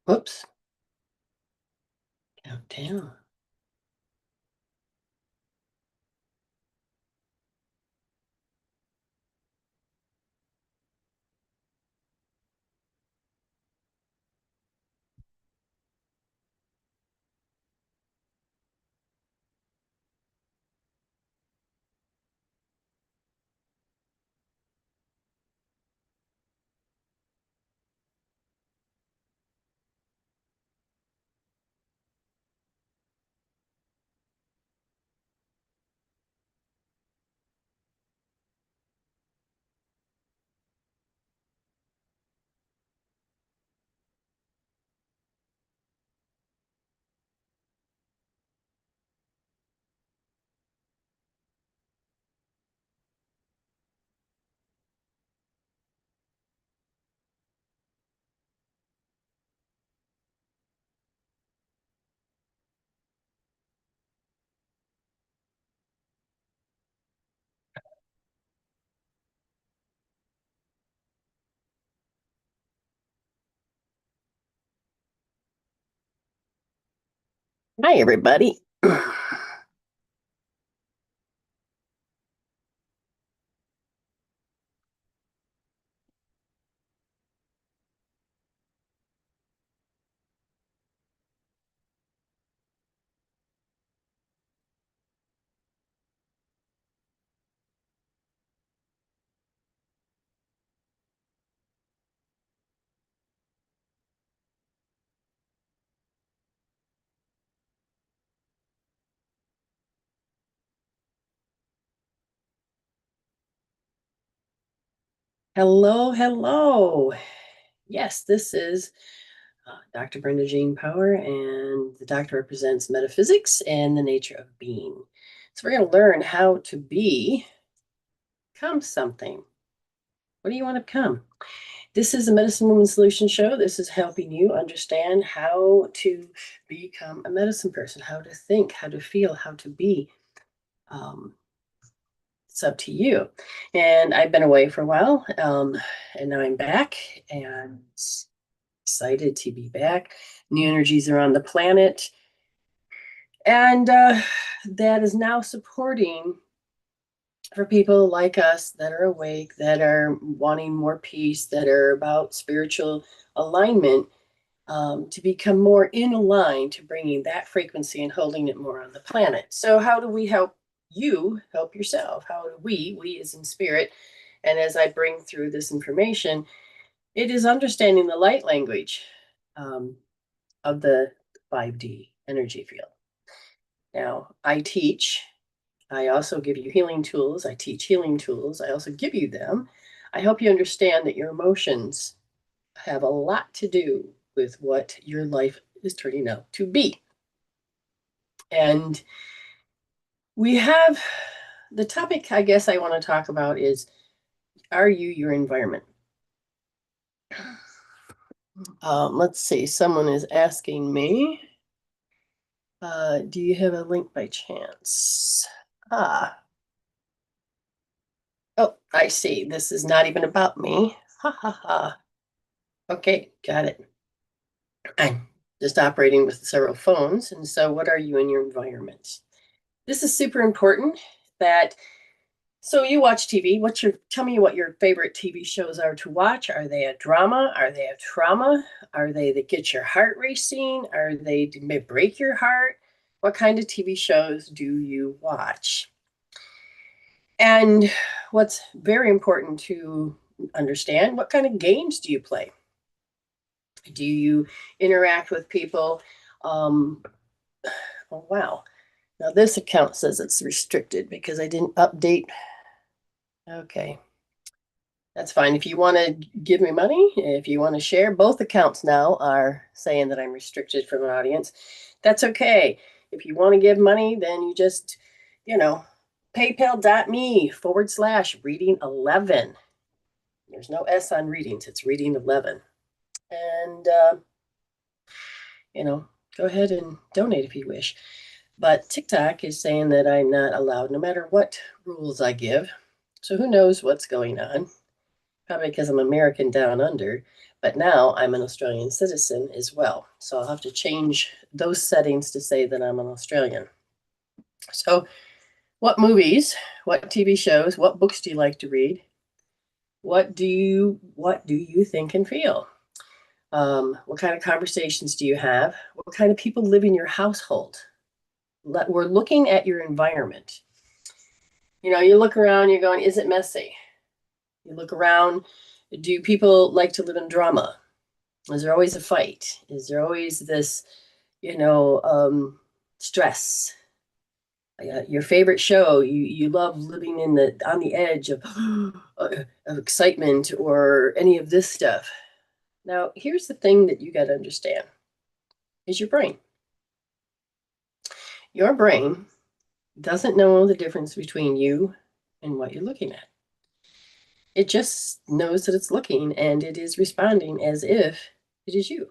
Whoops. Countdown. Hi, everybody. Hello, hello. Yes, this is Dr. Brenda Jean Power, and the doctor represents metaphysics and the nature of being. So we're going to learn how to become something. What do you want to become? This is a Medicine Woman Solution Show. This is helping you understand how to become a medicine person, how to think, how to feel, how to be. It's up to you. And I've been away for a while, and now I'm back and excited to be back. New energies are on the planet, and that is now supporting for people like us that are awake, that are wanting more peace, that are about spiritual alignment, to become more in line to bringing that frequency and holding it more on the planet. So, how do we help you help yourself? How do we as in spirit, and as I bring through this information, it is understanding the light language um, of the 5D energy field. Now, I also give you healing tools. I teach healing tools. I also give you them. I help you understand that your emotions have a lot to do with what your life is turning out to be. And we have the topic I guess I want to talk about is, are you your environment? Let's see, someone is asking me, do you have a link by chance? Oh, I see. This is not even about me. Ha ha ha. Okay, got it. I'm just operating with several phones. And so, what are you in your environment? This is super important that. So you watch TV. Tell me what your favorite TV shows are to watch. Are they a drama? Are they a trauma? Are they that get your heart racing? Are they may break your heart? What kind of TV shows do you watch? And what's very important to understand, what kind of games do you play? Do you interact with people? Oh, wow. Now this account says it's restricted because I didn't update. Okay. That's fine. If you want to give me money, if you want to share, both accounts now are saying that I'm restricted from an audience. That's okay. If you want to give money, then you just, you know, paypal.me/reading11. There's no S on readings. It's reading 11. And, go ahead and donate if you wish. But TikTok is saying that I'm not allowed no matter what rules I give. So who knows what's going on? Probably because I'm American down under. But now I'm an Australian citizen as well. So I'll have to change those settings to say that I'm an Australian. So what movies, what TV shows, what books do you like to read? What do you think and feel? What kind of conversations do you have? What kind of people live in your household? We're looking at your environment. You look around, you're going, is it messy? You look around, do people like to live in drama? Is there always a fight? Is there always this, stress? Your favorite show, you love living on the edge of excitement or any of this stuff. Now, here's the thing that you got to understand is your brain. Your brain doesn't know the difference between you and what you're looking at. It just knows that it's looking and it is responding as if it is you.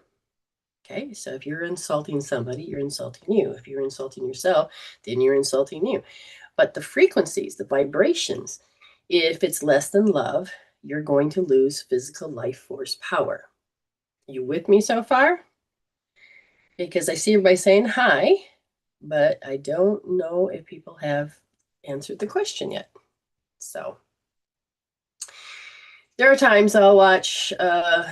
Okay, so if you're insulting somebody, you're insulting you. If you're insulting yourself, then you're insulting you. But the frequencies, the vibrations, if it's less than love, you're going to lose physical life force power. You with me so far? Because I see everybody saying hi, but I don't know if people have answered the question yet. So there are times I'll watch, can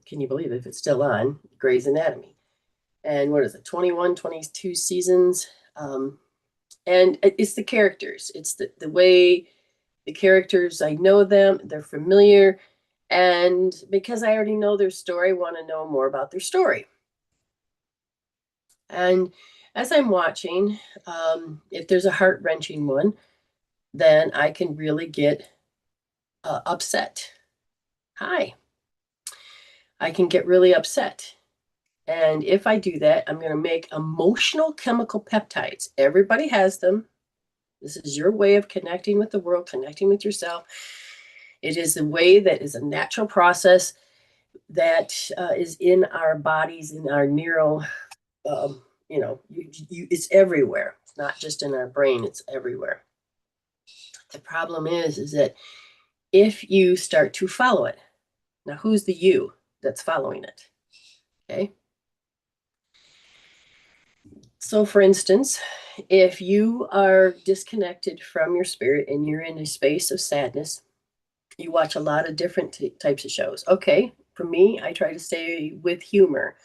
you believe it, if it's still on, Grey's Anatomy. And what is it, 21, 22 seasons? And it's the characters. It's the way the characters, I know them, they're familiar. And because I already know their story, I want to know more about their story. And as I'm watching, if there's a heart-wrenching one, then I can really get upset. Hi. I can get really upset. And if I do that, I'm going to make emotional chemical peptides. Everybody has them. This is your way of connecting with the world, connecting with yourself. It is the way that is a natural process that is in our bodies, in our neural, it's everywhere. It's not just in our brain, it's everywhere. The problem is that if you start to follow it, now who's the you that's following it? Okay. So for instance, if you are disconnected from your spirit and you're in a space of sadness, you watch a lot of different types of shows. Okay, for me, I try to stay with humor,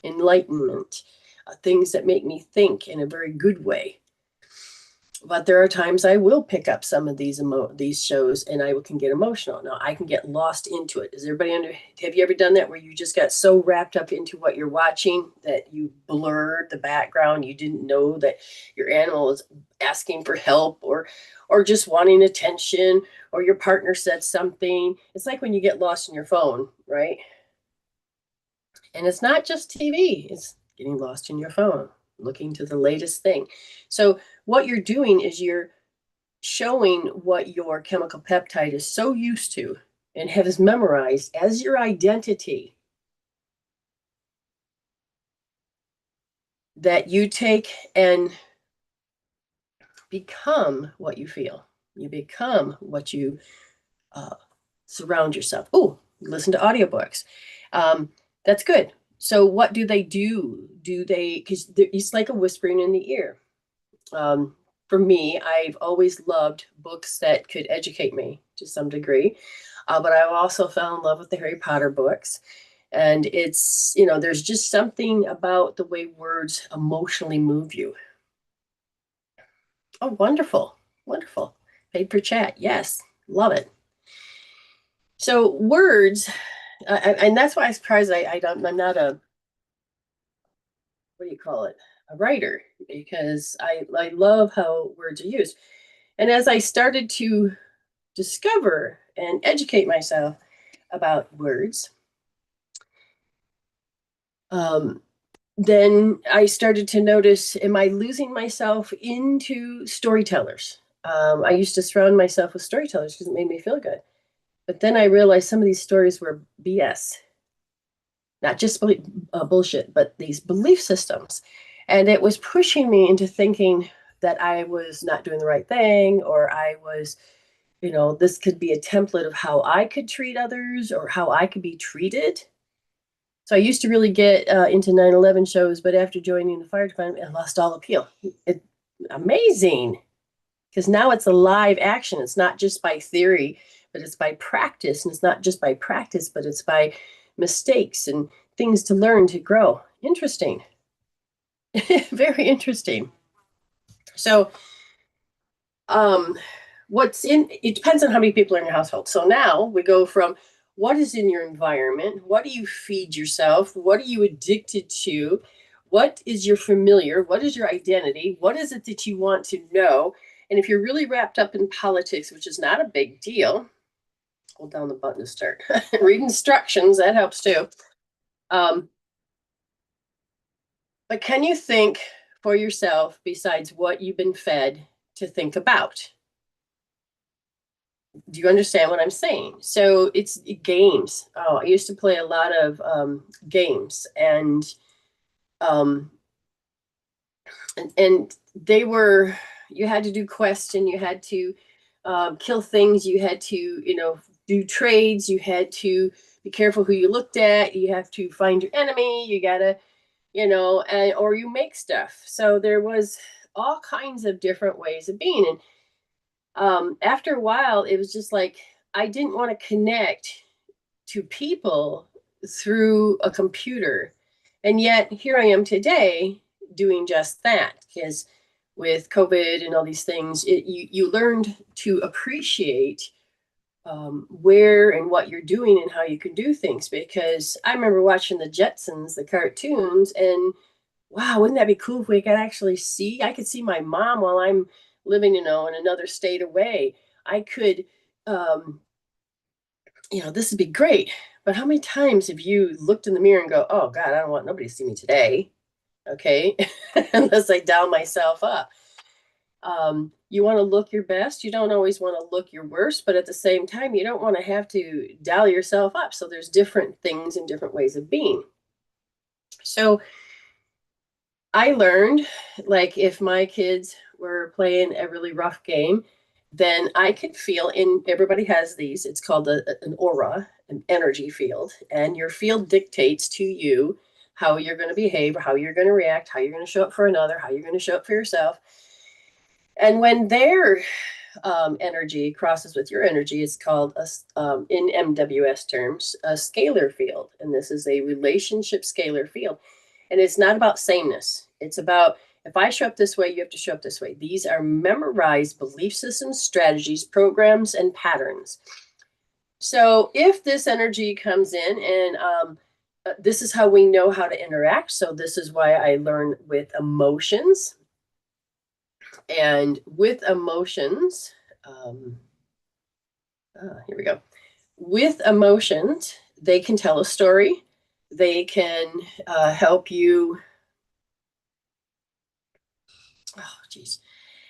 enlightenment, things that make me think in a very good way. But there are times I will pick up some of these shows and I can get emotional. Now I can get lost into it. Is everybody have you ever done that where you just got so wrapped up into what you're watching that you blurred the background? You didn't know that your animal is asking for help or just wanting attention, or your partner said something. It's like when you get lost in your phone, right? And it's not just TV, it's getting lost in your phone, looking to the latest thing. So what you're doing is you're showing what your chemical peptide is so used to and has memorized as your identity that you take and become what you feel. You become what you surround yourself. Oh, listen to audiobooks. That's good. So what do they do? Because it's like a whispering in the ear. For me, I've always loved books that could educate me to some degree. But I also fell in love with the Harry Potter books. And it's, there's just something about the way words emotionally move you. Oh, wonderful. Wonderful. Paid per chat. Yes. Love it. So words, and that's why I'm surprised I'm not a, what do you call it? A writer, because I love how words are used. And as I started to discover and educate myself about words, then I started to notice, am I losing myself into storytellers? I used to surround myself with storytellers because it made me feel good. But then I realized some of these stories were BS, not just bullshit, but these belief systems. And it was pushing me into thinking that I was not doing the right thing, or I was, this could be a template of how I could treat others or how I could be treated. So I used to really get into 9/11 shows, but after joining the fire department, I lost all appeal. Amazing, because now it's a live action. It's not just by theory, but it's by practice. And it's not just by practice, but it's by mistakes and things to learn to grow. Interesting. Very interesting. So, um, it depends on how many people are in your household. So now we go from what is in your environment, what do you feed yourself, what are you addicted to, what is your familiar, what is your identity, what is it that you want to know. And if you're really wrapped up in politics, which is not a big deal, hold down the button to start. Read instructions, that helps too. But can you think for yourself besides what you've been fed to think about? Do you understand what I'm saying? So it's games. Oh, I used to play a lot of games, um, and they were, you had to do quests, and you had to kill things. You had to, do trades. You had to be careful who you looked at. You have to find your enemy. You gotta, or you make stuff. So there was all kinds of different ways of being. And after a while, it was just like I didn't want to connect to people through a computer. And yet here I am today doing just that, because with COVID and all these things, you learned to appreciate where and what you're doing and how you can do things. Because I remember watching the Jetsons, the cartoons, and wow, wouldn't that be cool if we could actually see? I could see my mom while I'm living, in another state away. I could, um, this would be great. But how many times have you looked in the mirror and go, oh God, I don't want nobody to see me today? Okay. Unless I dial myself up. You want to look your best. You don't always want to look your worst, but at the same time, you don't want to have to dial yourself up. So there's different things and different ways of being. So I learned, like, if my kids were playing a really rough game, then I could feel in, everybody has these, it's called an aura, an energy field, and your field dictates to you how you're going to behave, or how you're going to react, how you're going to show up for another, how you're going to show up for yourself. And when their energy crosses with your energy, it's called, in MWS terms, a scalar field. And this is a relationship scalar field. And it's not about sameness. It's about, if I show up this way, you have to show up this way. These are memorized belief systems, strategies, programs, and patterns. So if this energy comes in, and this is how we know how to interact. So this is why I learn with emotions. And with emotions, here we go. With emotions, they can tell a story. They can help you. Oh, geez.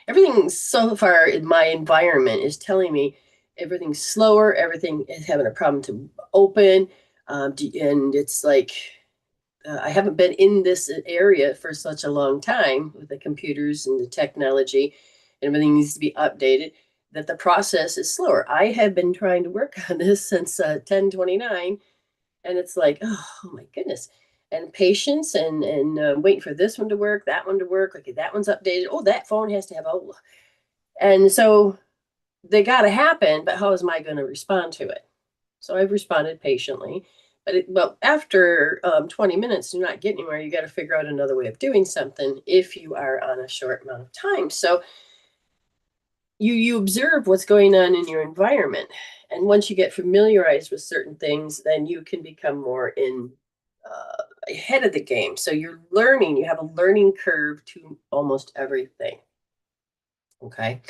Everything so far in my environment is telling me everything's slower. Everything is having a problem to open. And it's like, I haven't been in this area for such a long time with the computers and the technology, and everything needs to be updated, that the process is slower. I have been trying to work on this since 10/29, and it's like, oh my goodness. And patience, and waiting for this one to work, that one to work. Okay, that one's updated. Oh, that phone has to have and so they got to happen. But how am I going to respond to it? So I've responded patiently. But after 20 minutes, you're not getting anywhere. You got to figure out another way of doing something if you are on a short amount of time. So you observe what's going on in your environment. And once you get familiarized with certain things, then you can become more ahead of the game. So you're learning, you have a learning curve to almost everything. Okay.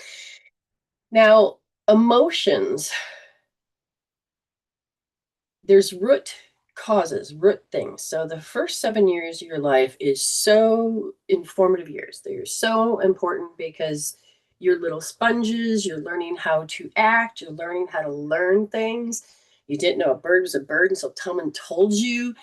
Now, emotions, there's root causes, root things. So the first 7 years of your life is so informative years. They're so important because your little sponges. You're learning how to act. You're learning how to learn things. You didn't know a bird was a bird until someone told you.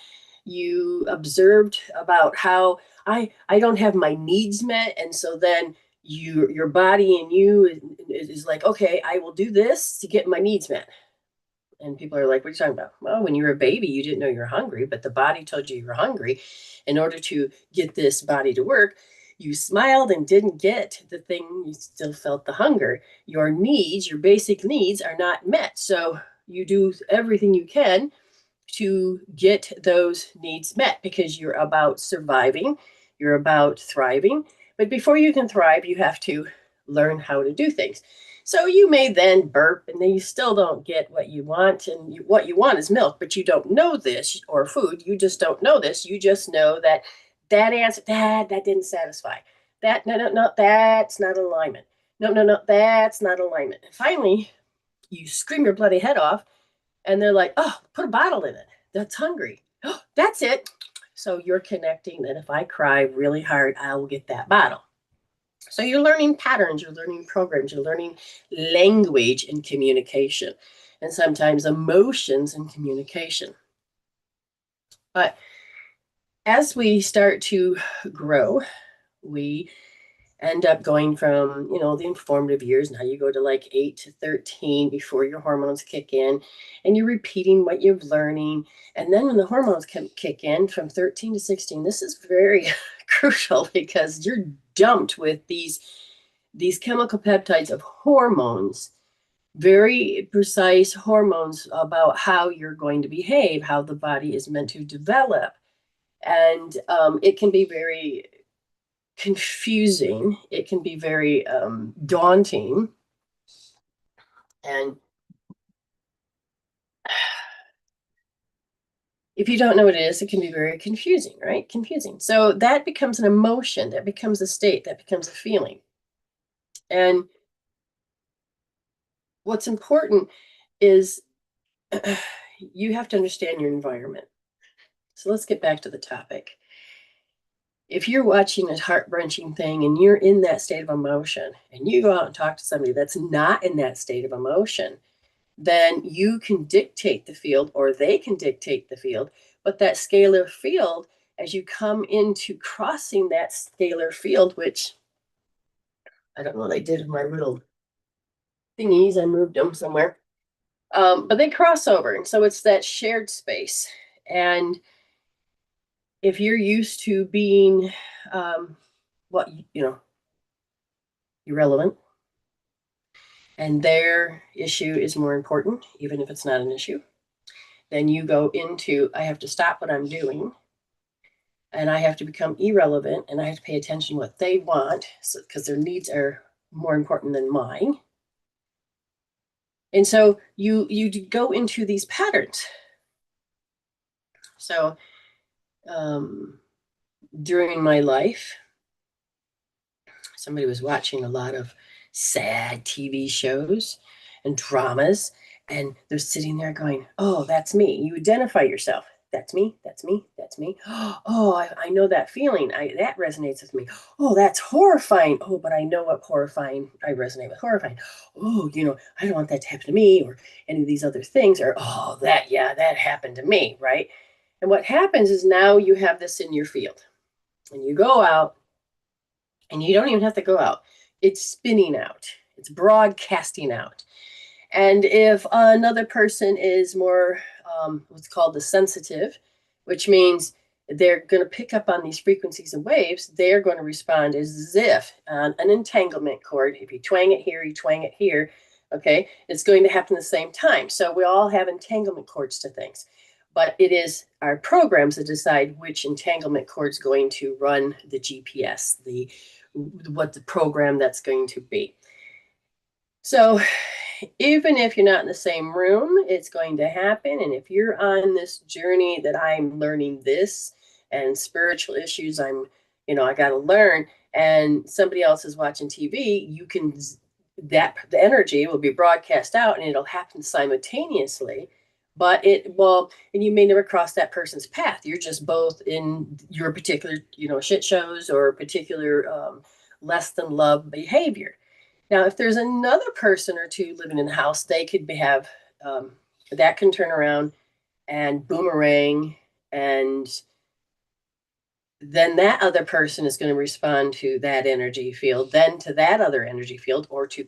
You observed about how I don't have my needs met, and so then your body and you is like, okay, I will do this to get my needs met. And people are like, what are you talking about? Well, when you were a baby, you didn't know you were hungry, but the body told you you were hungry. In order to get this body to work, you smiled and didn't get the thing, you still felt the hunger. Your needs, your basic needs, are not met. So you do everything you can to get those needs met because you're about surviving, you're about thriving. But before you can thrive, you have to learn how to do things. So you may then burp and then you still don't get what you want. And what you want is milk, but you don't know this, or food. You just don't know this. You just know that that answer, that didn't satisfy. That, no, that's not alignment. No, that's not alignment. And finally, you scream your bloody head off and they're like, oh, put a bottle in it. That's hungry. Oh, that's it. So you're connecting that if I cry really hard, I will get that bottle. So you're learning patterns, you're learning programs, you're learning language and communication, and sometimes emotions and communication. But as we start to grow, we end up going from, the informative years. Now you go to like 8 to 13 before your hormones kick in, and you're repeating what you're learning. And then when the hormones kick in from 13 to 16, this is very crucial because you're dumped with these chemical peptides of hormones, very precise hormones about how you're going to behave, how the body is meant to develop. And it can be very confusing. It can be very daunting. And if you don't know what it is, it can be very confusing, right? Confusing. So that becomes an emotion, that becomes a state, that becomes a feeling. And what's important is you have to understand your environment. So let's get back to the topic. If you're watching a heart-wrenching thing and you're in that state of emotion and you go out and talk to somebody that's not in that state of emotion, then you can dictate the field or they can dictate the field. But that scalar field, as you come into crossing that scalar field, which I don't know what I did with my little thingies, I moved them somewhere. But they cross over. And so it's that shared space. And if you're used to being what, irrelevant, and their issue is more important, even if it's not an issue, then you go into, I have to stop what I'm doing and I have to become irrelevant and I have to pay attention to what they want because their needs are more important than mine. And so you go into these patterns. So during my life, somebody was watching a lot of sad TV shows and dramas, and they're sitting there going, oh, that's me. You identify yourself. That's me. That's me. That's me. Oh, I know that feeling. That resonates with me. Oh, that's horrifying. Oh, but I know what horrifying. I resonate with horrifying. Oh, I don't want that to happen to me, or any of these other things. Or that happened to me, right? And what happens is now you have this in your field, and you go out, and you don't even have to go out. It's spinning out. It's broadcasting out. And if another person is more what's called the sensitive, which means they're going to pick up on these frequencies and waves, they're going to respond as if an entanglement cord, if you twang it here, you twang it here, okay, it's going to happen at the same time. So we all have entanglement cords to things. But it is our programs that decide which entanglement cord is going to run the GPS, what the program that's going to be. So even if you're not in the same room, it's going to happen. And if you're on this journey that I'm learning this and spiritual issues, I got to learn, and somebody else is watching TV, the energy will be broadcast out and it'll happen simultaneously. But and you may never cross that person's path. You're just both in your particular, shit shows or particular less than love behavior. Now, if there's another person or two living in the house, they could have that can turn around and boomerang, and then that other person is going to respond to that energy field, then to that other energy field, or to,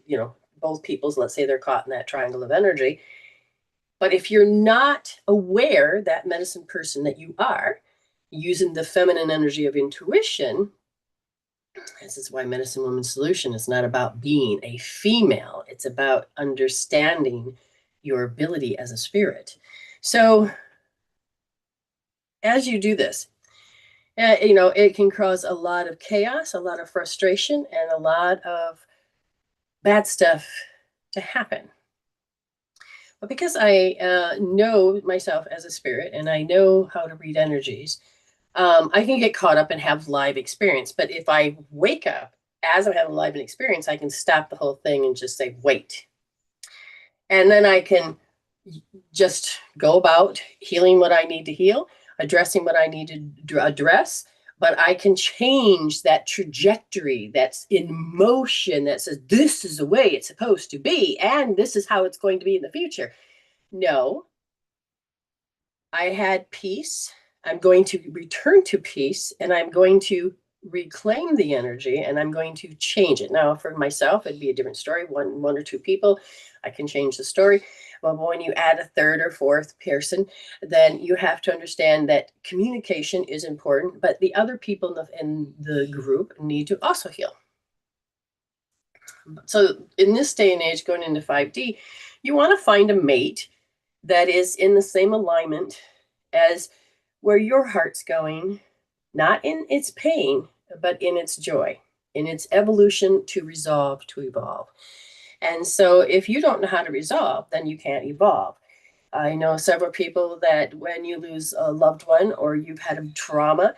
both people's, let's say they're caught in that triangle of energy. But if you're not aware, that medicine person that you are, using the feminine energy of intuition, this is why Medicine Woman Solution is not about being a female. It's about understanding your ability as a spirit. So as you do this, it can cause a lot of chaos, a lot of frustration, and a lot of bad stuff to happen. But because I know myself as a spirit and I know how to read energies, I can get caught up and have live experience. But if I wake up as I'm having a live experience, I can stop the whole thing and just say, wait. And then I can just go about healing what I need to heal, addressing what I need to address. But I can change that trajectory that's in motion that says, this is the way it's supposed to be, and this is how it's going to be in the future. No, I had peace. I'm going to return to peace, and I'm going to reclaim the energy, and I'm going to change it. Now, for myself, it'd be a different story. One or two people, I can change the story. But when you add a third or fourth person, then you have to understand that communication is important, but the other people in the group need to also heal. So in this day and age, going into 5D, you want to find a mate that is in the same alignment as where your heart's going, not in its pain, but in its joy, in its evolution to resolve, to evolve. And so if you don't know how to resolve, then you can't evolve. I know several people that when you lose a loved one or you've had a trauma,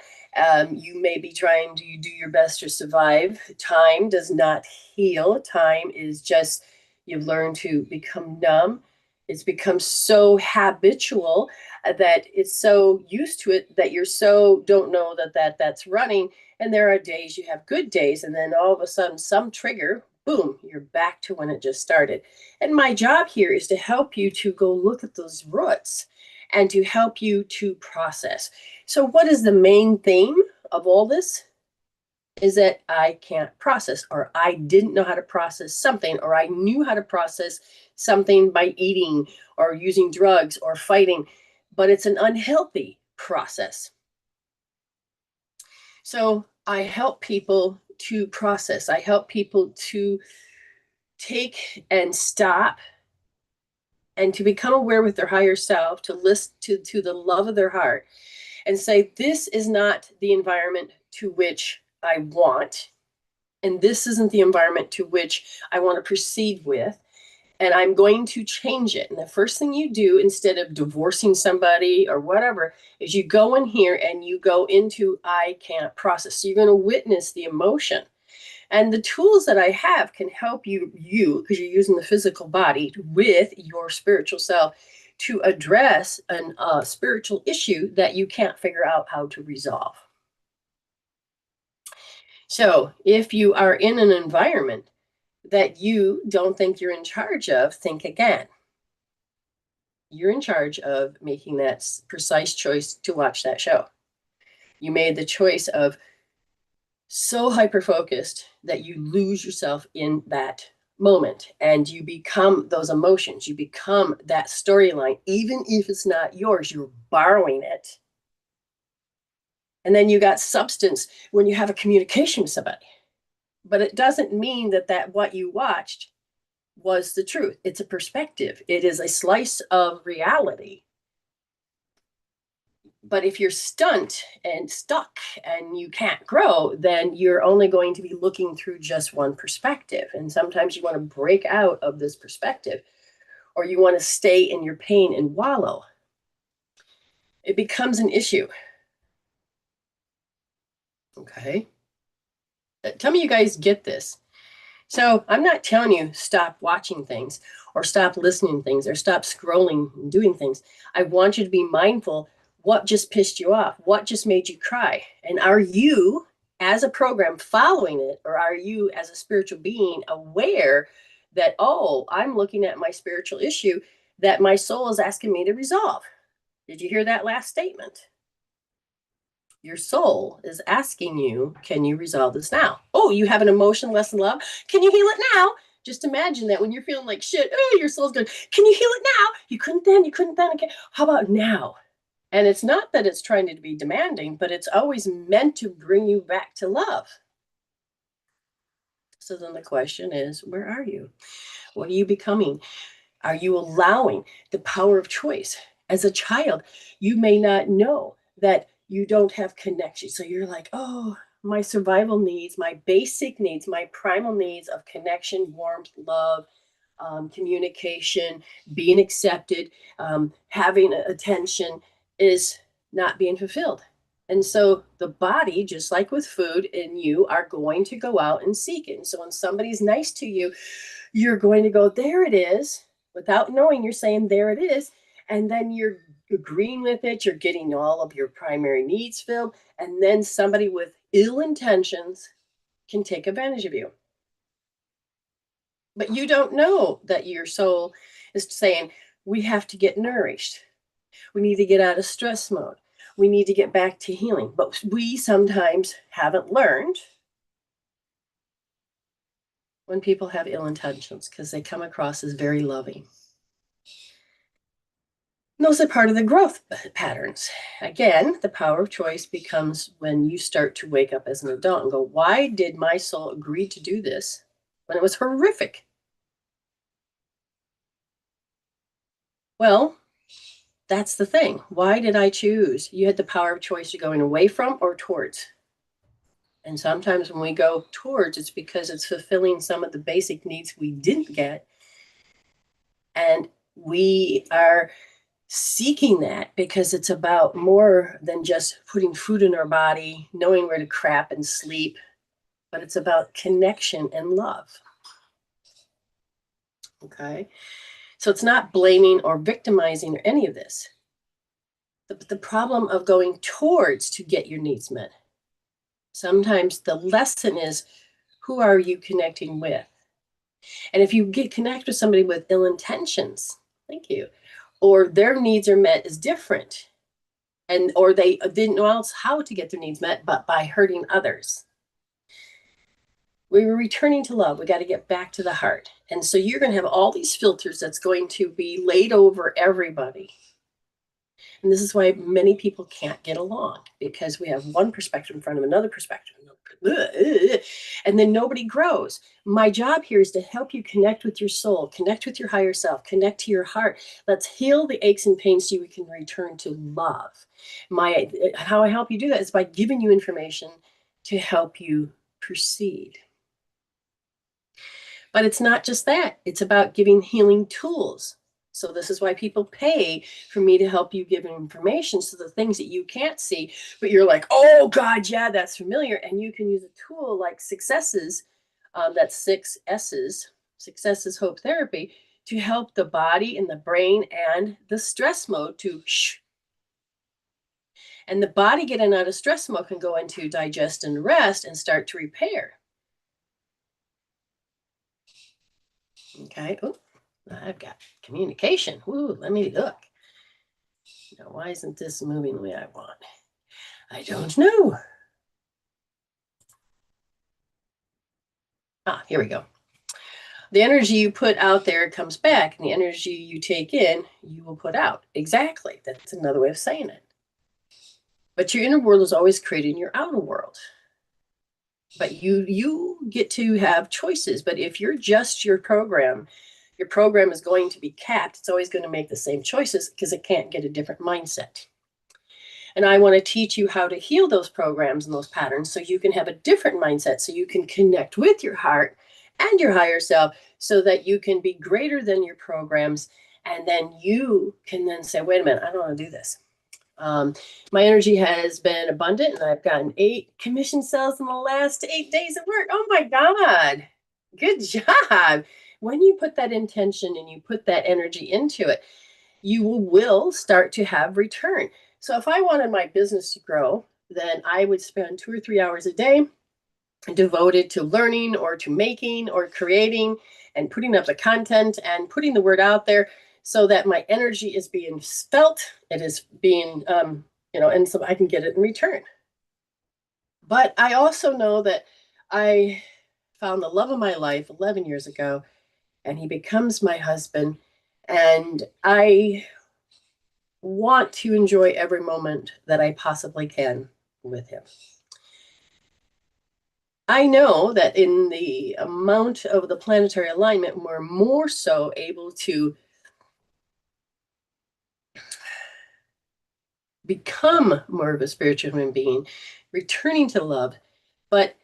you may be trying to do your best to survive. Time does not heal. Time is just, you've learned to become numb. It's become so habitual that it's so used to it that you're so don't know that's running. And there are days you have good days, and then all of a sudden some trigger, boom, you're back to when it just started. And my job here is to help you to go look at those roots and to help you to process. So what is the main theme of all this? Is that I can't process, or I didn't know how to process something, or I knew how to process something by eating or using drugs or fighting, but it's an unhealthy process. So I help people to process. I help people to take and stop and to become aware with their higher self, to listen to the love of their heart and say, this is not the environment to which I want. And this isn't the environment to which I want to proceed with. And I'm going to change it. And the first thing you do, instead of divorcing somebody or whatever, is you go in here and you go into I can't process. So you're going to witness the emotion. And the tools that I have can help you, because you're using the physical body with your spiritual self to address a spiritual issue that you can't figure out how to resolve. So if you are in an environment that you don't think you're in charge of, think again. You're in charge of making that precise choice to watch that show. You made the choice of so hyper-focused that you lose yourself in that moment and you become those emotions. You become that storyline, even if it's not yours, you're borrowing it. And then you got substance when you have a communication with somebody. But it doesn't mean that what you watched was the truth. It's a perspective. It is a slice of reality. But if you're stuck and you can't grow, then you're only going to be looking through just one perspective. And sometimes you want to break out of this perspective, or you want to stay in your pain and wallow. It becomes an issue. Okay. Tell me you guys get this. So I'm not telling you stop watching things or stop listening to things or stop scrolling and doing things. I want you to be mindful. What just pissed you off? What just made you cry? And are you as a program following it, or are you as a spiritual being aware that, oh, I'm looking at my spiritual issue that my soul is asking me to resolve? Did you hear that last statement? Your soul is asking you, can you resolve this now? Oh, you have an emotion, less than love. Can you heal it now? Just imagine that when you're feeling like shit, oh, your soul's going, can you heal it now? You couldn't then, you couldn't then. Okay. How about now? And it's not that it's trying to be demanding, but it's always meant to bring you back to love. So then the question is, where are you? What are you becoming? Are you allowing the power of choice? As a child, you may not know that you don't have connection. So you're like, oh, my survival needs, my basic needs, my primal needs of connection, warmth, love, communication, being accepted, having attention is not being fulfilled. And so the body, just like with food, and you are going to go out and seek it. And so when somebody's nice to you, you're going to go, there it is. Without knowing, you're saying, there it is. And then you're agreeing with it. You're getting all of your primary needs filled. And then somebody with ill intentions can take advantage of you. But you don't know that your soul is saying, we have to get nourished. We need to get out of stress mode. We need to get back to healing. But we sometimes haven't learned when people have ill intentions because they come across as very loving. And those are part of the growth patterns. Again, the power of choice becomes when you start to wake up as an adult and go, why did my soul agree to do this when it was horrific? Well, that's the thing. Why did I choose? You had the power of choice. You're going away from or towards. And sometimes when we go towards, it's because it's fulfilling some of the basic needs we didn't get. And we are seeking that because it's about more than just putting food in our body, knowing where to crap and sleep, but it's about connection and love. Okay. So it's not blaming or victimizing or any of this. The problem of going towards to get your needs met. Sometimes the lesson is, who are you connecting with? And if you connect with somebody with ill intentions, thank you, or their needs are met is different, and or they didn't know else how to get their needs met but by hurting others. We were returning to love. We got to get back to the heart. And so you're going to have all these filters that's going to be laid over everybody. And this is why many people can't get along, because we have one perspective in front of another perspective. And then nobody grows. My job here is to help you connect with your soul, connect with your higher self, connect to your heart. Let's heal the aches and pains so you can return to love. How I help you do that is by giving you information to help you proceed. But it's not just that. It's about giving healing tools. So this is why people pay for me to help you give information. So the things that you can't see, but you're like, oh God, yeah, that's familiar. And you can use a tool like Successes, that's 6 S's, Successes Hope Therapy, to help the body and the brain and the stress mode to shh. And the body getting out of stress mode can go into digest and rest and start to repair. Okay. Oh, I've got communication. Ooh, let me look. Now, why isn't this moving the way I want? I don't know. Ah, here we go. The energy you put out there comes back, and the energy you take in, you will put out. Exactly. That's another way of saying it. But your inner world is always creating your outer world. But you get to have choices. But if you're just your program is going to be capped. It's always going to make the same choices because it can't get a different mindset. And I want to teach you how to heal those programs and those patterns so you can have a different mindset, so you can connect with your heart and your higher self so that you can be greater than your programs. And then you can then say, wait a minute, I don't want to do this. My energy has been abundant, and I've gotten 8 commission sales in the last 8 days of work. Oh my God. Good job. When you put that intention and you put that energy into it, you will start to have return. So if I wanted my business to grow, then I would spend 2 or 3 hours a day devoted to learning or to making or creating and putting up the content and putting the word out there so that my energy is being felt, it is being, and so I can get it in return. But I also know that I found the love of my life 11 years ago, and he becomes my husband, and I want to enjoy every moment that I possibly can with him. I know that in the amount of the planetary alignment, we're more so able to become more of a spiritual human being, returning to love, but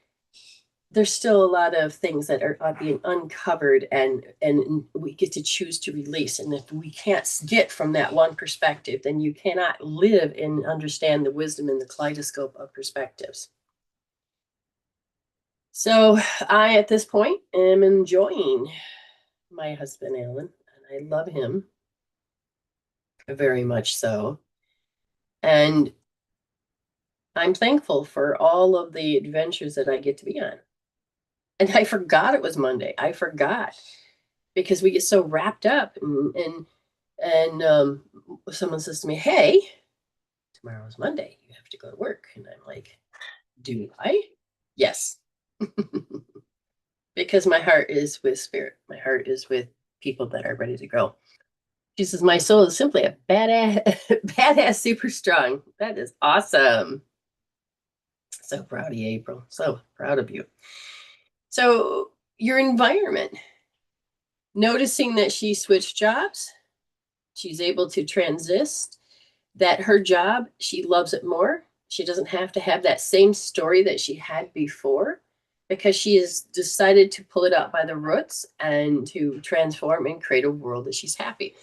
there's still a lot of things that are being uncovered, and we get to choose to release. And if we can't get from that one perspective, then you cannot live and understand the wisdom in the kaleidoscope of perspectives. So I, at this point, am enjoying my husband, Alan, and I love him very much so. And I'm thankful for all of the adventures that I get to be on. And I forgot it was Monday. I forgot because we get so wrapped up, and someone says to me, "Hey, tomorrow's Monday. You have to go to work." And I'm like, "Do I?" Yes. Because my heart is with spirit. My heart is with people that are ready to grow. She says, "My soul is simply a badass, super strong." That is awesome. So proud of you, April. So proud of you. So your environment, noticing that she switched jobs, she's able to transist, that her job, she loves it more. She doesn't have to have that same story that she had before because she has decided to pull it out by the roots and to transform and create a world that she's happy.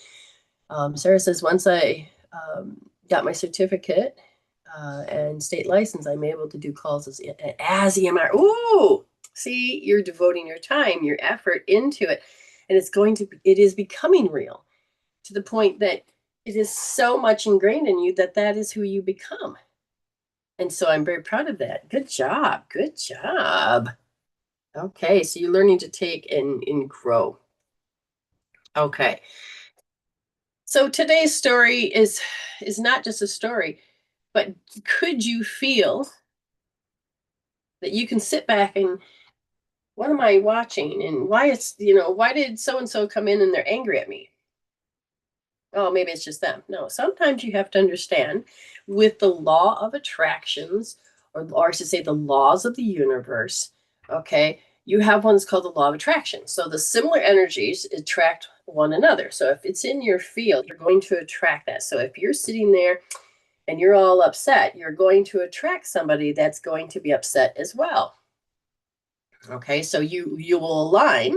Sarah says, once I got my certificate and state license, I'm able to do calls as EMR. Ooh, see, you're devoting your time, your effort into it. And it is becoming real to the point that it is so much ingrained in you that that is who you become. And so I'm very proud of that. Good job. Good job. Okay, so you're learning to take and grow. Okay. So today's story is not just a story, but could you feel that you can sit back and what am I watching and why did so and so come in and they're angry at me? Oh, maybe it's just them. No, sometimes you have to understand with the law of attractions, or I should say the laws of the universe, okay, you have one that's called the law of attraction. So the similar energies attract one another. So if it's in your field, you're going to attract that. So if you're sitting there and you're all upset, you're going to attract somebody that's going to be upset as well. Okay, so you will align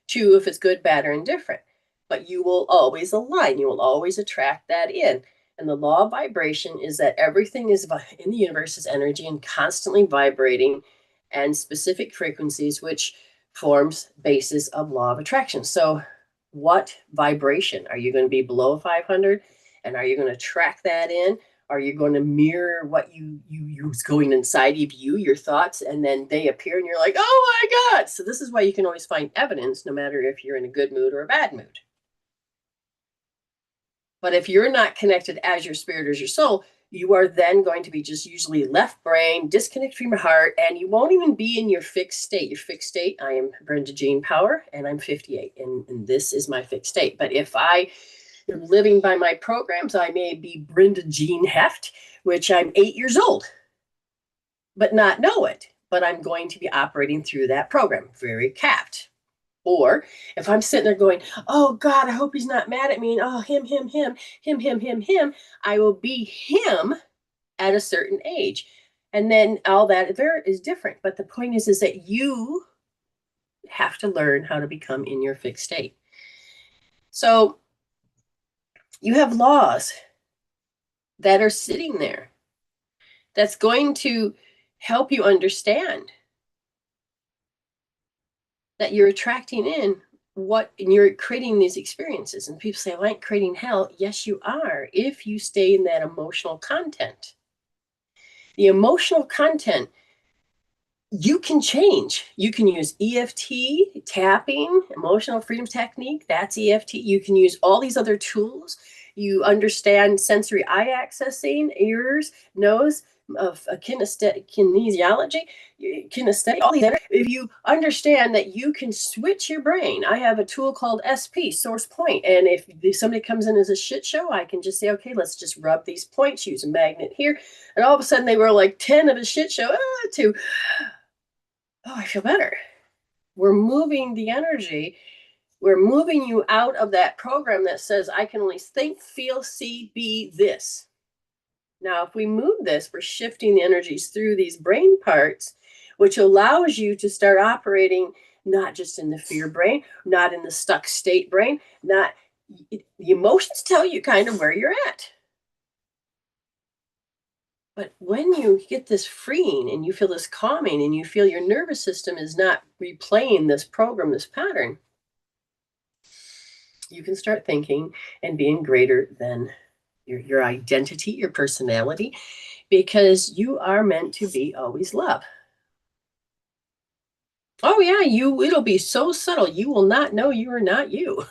to if it's good, bad, or indifferent. But you will always align. You will always attract that in. And the law of vibration is that everything is in the universe is energy and constantly vibrating and specific frequencies, which forms basis of law of attraction. So what vibration? Are you going to be below 500? And are you going to track that in? Are you going to mirror what you is going inside of you, your thoughts, and then they appear and you're like, oh my God. So this is why you can always find evidence no matter if you're in a good mood or a bad mood. But if you're not connected as your spirit, as your soul, you are then going to be just usually left brain, disconnected from your heart, and you won't even be in your fixed state. Your fixed state, I am Brenda Jean Power, and I'm 58, and this is my fixed state. But if I am living by my programs, I may be Brenda Jean Heft, which I'm 8 years old, but not know it. But I'm going to be operating through that program, very capped. Or if I'm sitting there going, oh God, I hope he's not mad at me. And oh, him, I will be him at a certain age. And then all that is different. But the point is that you have to learn how to become in your fixed state. So you have laws that are sitting there that's going to help you understand that you're attracting in and you're creating these experiences. And people say, I ain't creating hell. Yes, you are, if you stay in that emotional content. The emotional content you can change. You can use EFT, tapping, emotional freedom technique. That's EFT. You can use all these other tools. You understand sensory eye accessing, ears, nose, of kinesiology, kinesthetic, all these. If you understand that you can switch your brain, I have a tool called SP, Source Point. And if somebody comes in as a shit show, I can just say, okay, let's just rub these points, use a magnet here. And all of a sudden they were like 10 of a shit show to, oh, I feel better. We're moving the energy. We're moving you out of that program that says, I can only think, feel, see, be this. Now, if we move this, we're shifting the energies through these brain parts, which allows you to start operating not just in the fear brain, not in the stuck state brain, not the emotions tell you kind of where you're at. But when you get this freeing and you feel this calming and you feel your nervous system is not replaying this program, this pattern, you can start thinking and being greater than your identity, your personality, because you are meant to be always love. Oh yeah, it'll be so subtle. You will not know you are not you.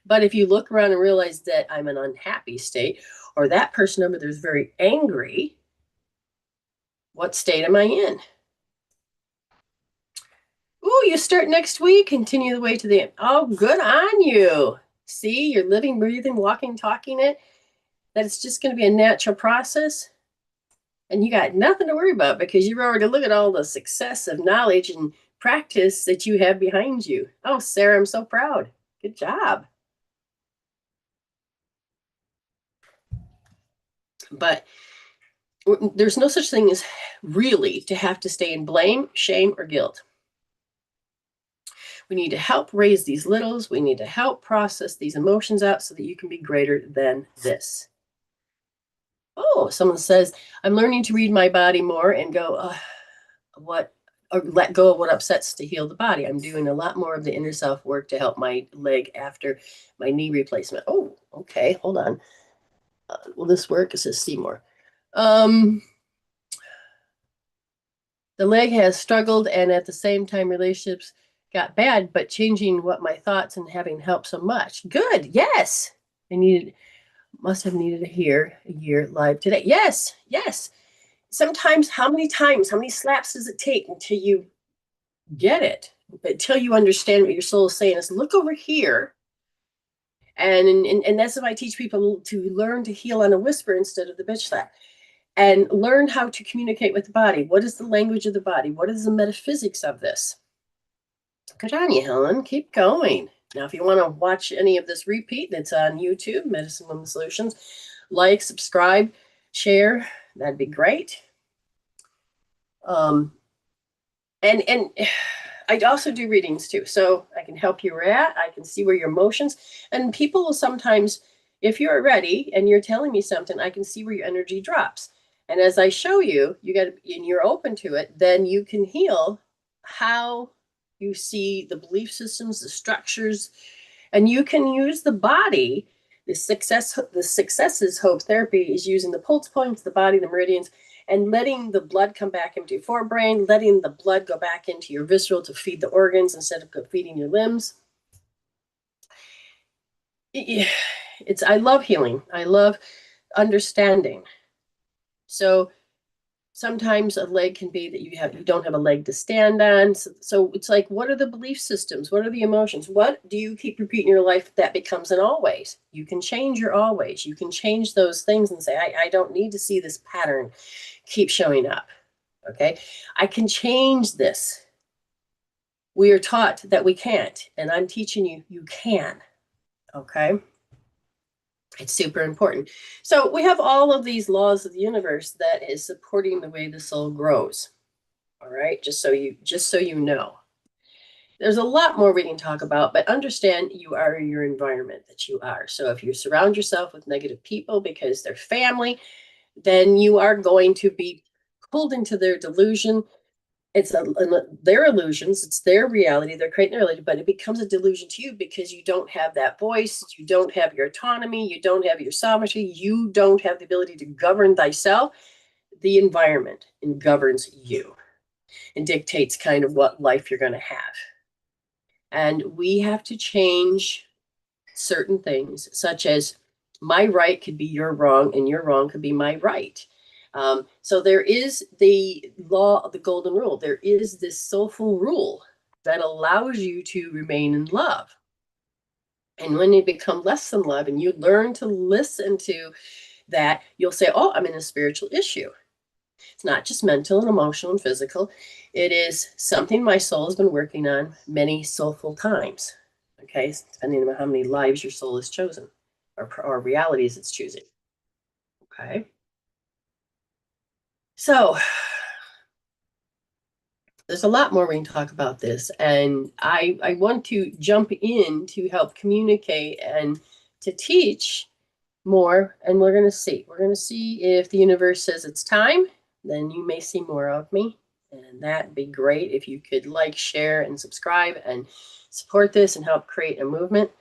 But if you look around and realize that I'm an unhappy state, or that person over there is very angry, what state am I in? Ooh, you start next week, continue the way to the end. Oh, good on you. See, you're living, breathing, walking, talking it, that it's just going to be a natural process. And you got nothing to worry about because you've already looked at all the success of knowledge and practice that you have behind you. Oh, Sarah, I'm so proud. Good job. But there's no such thing as really to have to stay in blame, shame, or guilt. We need to help raise these littles. We need to help process these emotions out so that you can be greater than this. Oh, someone says, I'm learning to read my body more and go, or let go of what upsets to heal the body. I'm doing a lot more of the inner self work to help my leg after my knee replacement. Oh, okay, hold on. Will this work? It says Seymour. The leg has struggled, and at the same time, relationships got bad, but changing what my thoughts and having helped so much. Good. Yes. Must have needed to hear a year live today. Yes. Sometimes, how many slaps does it take until you get it? Until you understand what your soul is saying is look over here. And that's why I teach people to learn to heal on a whisper instead of the bitch slap. And learn how to communicate with the body. What is the language of the body? What is the metaphysics of this? Good on you, Helen. Keep going. Now, if you want to watch any of this repeat, it's on YouTube, Medicine Women Solutions. Like, subscribe, share. That'd be great. And I also do readings too. So I can help you where you're at. I can see where your emotions, and people will sometimes, if you're ready and you're telling me something, I can see where your energy drops. And as I show you, and you're open to it, then you can heal how you see the belief systems, the structures, and you can use the body. The successes hope therapy is using the pulse points, the body, the meridians, and letting the blood come back into your forebrain, letting the blood go back into your visceral to feed the organs instead of feeding your limbs. I love healing. I love understanding. So sometimes a leg can be that you don't have a leg to stand on. So it's like, what are the belief systems? What are the emotions? What do you keep repeating in your life that becomes an always? You can change your always. You can change those things and say, I don't need to see this pattern keep showing up. Okay, I can change this. We are taught that we can't, and I'm teaching you, you can. Okay. It's super important. So we have all of these laws of the universe that is supporting the way the soul grows. All right, just so you know. There's a lot more we can talk about, but understand you are your environment that you are. So if you surround yourself with negative people because they're family, then you are going to be pulled into their delusion. It's their illusions, it's their reality, they're creating their reality, but it becomes a delusion to you because you don't have that voice, you don't have your autonomy, you don't have your sovereignty, you don't have the ability to govern thyself. the environment and governs you and dictates kind of what life you're going to have. And we have to change certain things, such as my right could be your wrong and your wrong could be my right. So there is the law of the golden rule. There is this soulful rule that allows you to remain in love. And when you become less than love and you learn to listen to that, you'll say, oh, I'm in a spiritual issue. It's not just mental and emotional and physical. It is something my soul has been working on many soulful times. Okay, depending on how many lives your soul has chosen or realities it's choosing. Okay. So there's a lot more we can talk about this. And I want to jump in to help communicate and to teach more. And we're going to see. We're going to see if the universe says it's time, then you may see more of me. And that'd be great if you could like, share, and subscribe and support this and help create a movement.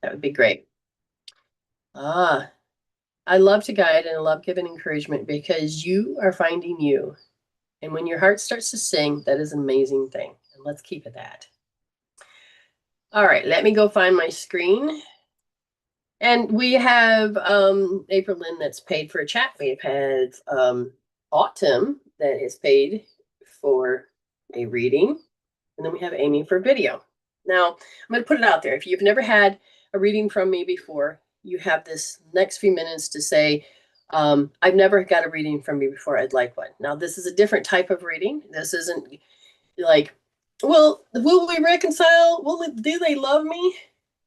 That would be great. I love to guide and I love giving encouragement because you are finding you. And when your heart starts to sing, that is an amazing thing. And let's keep it that. All right, let me go find my screen. And we have April Lynn that's paid for a chat. We've had Autumn that is paid for a reading. And then we have Ayme for video. Now, I'm going to put it out there. If you've never had a reading from me before, you have this next few minutes to say, I've never got a reading from you before. I'd like one. Now, this is a different type of reading. This isn't like, well, will we reconcile? Do they love me?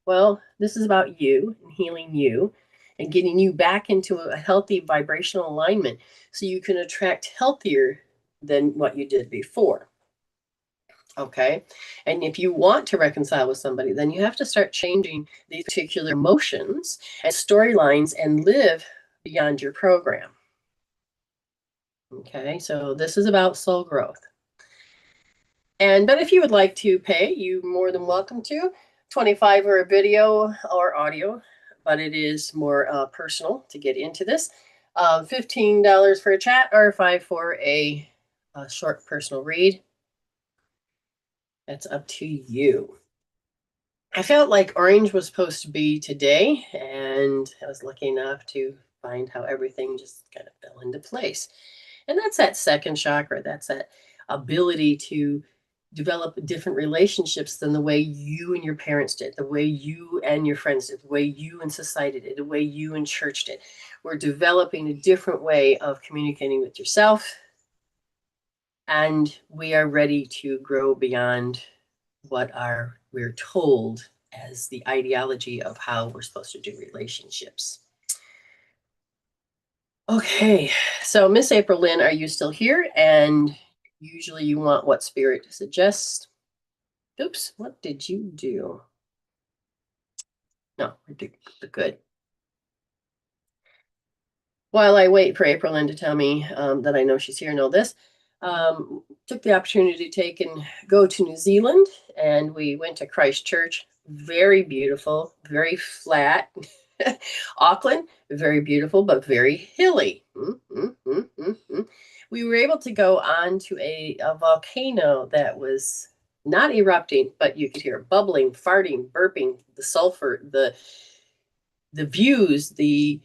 Well, this is about you and healing you and getting you back into a healthy vibrational alignment so you can attract healthier than what you did before. Okay. And if you want to reconcile with somebody, then you have to start changing these particular emotions and storylines and live beyond your program. Okay. So this is about soul growth. But if you would like to pay, you're more than welcome to. 25 for a video or audio, but it is more personal to get into this. $15 for a chat or $5 for a short personal read. That's up to you. I felt like orange was supposed to be today, and I was lucky enough to find how everything just kind of fell into place. And that's that second chakra. That's that ability to develop different relationships than the way you and your parents did, the way you and your friends did, the way you and society did, the way you and church did. We're developing a different way of communicating with yourself, and we are ready to grow beyond what we're told as the ideology of how we're supposed to do relationships. Okay, so Miss April Lynn, are you still here? And usually you want what spirit suggests. Oops, what did you do? No, we're good. While I wait for April Lynn to tell me that I know she's here and all this, took the opportunity to take and go to New Zealand, and we went to Christchurch. Very beautiful, very flat. Auckland, very beautiful, but very hilly. We were able to go on to a volcano that was not erupting, but you could hear it bubbling, farting, burping, the sulfur, the views, the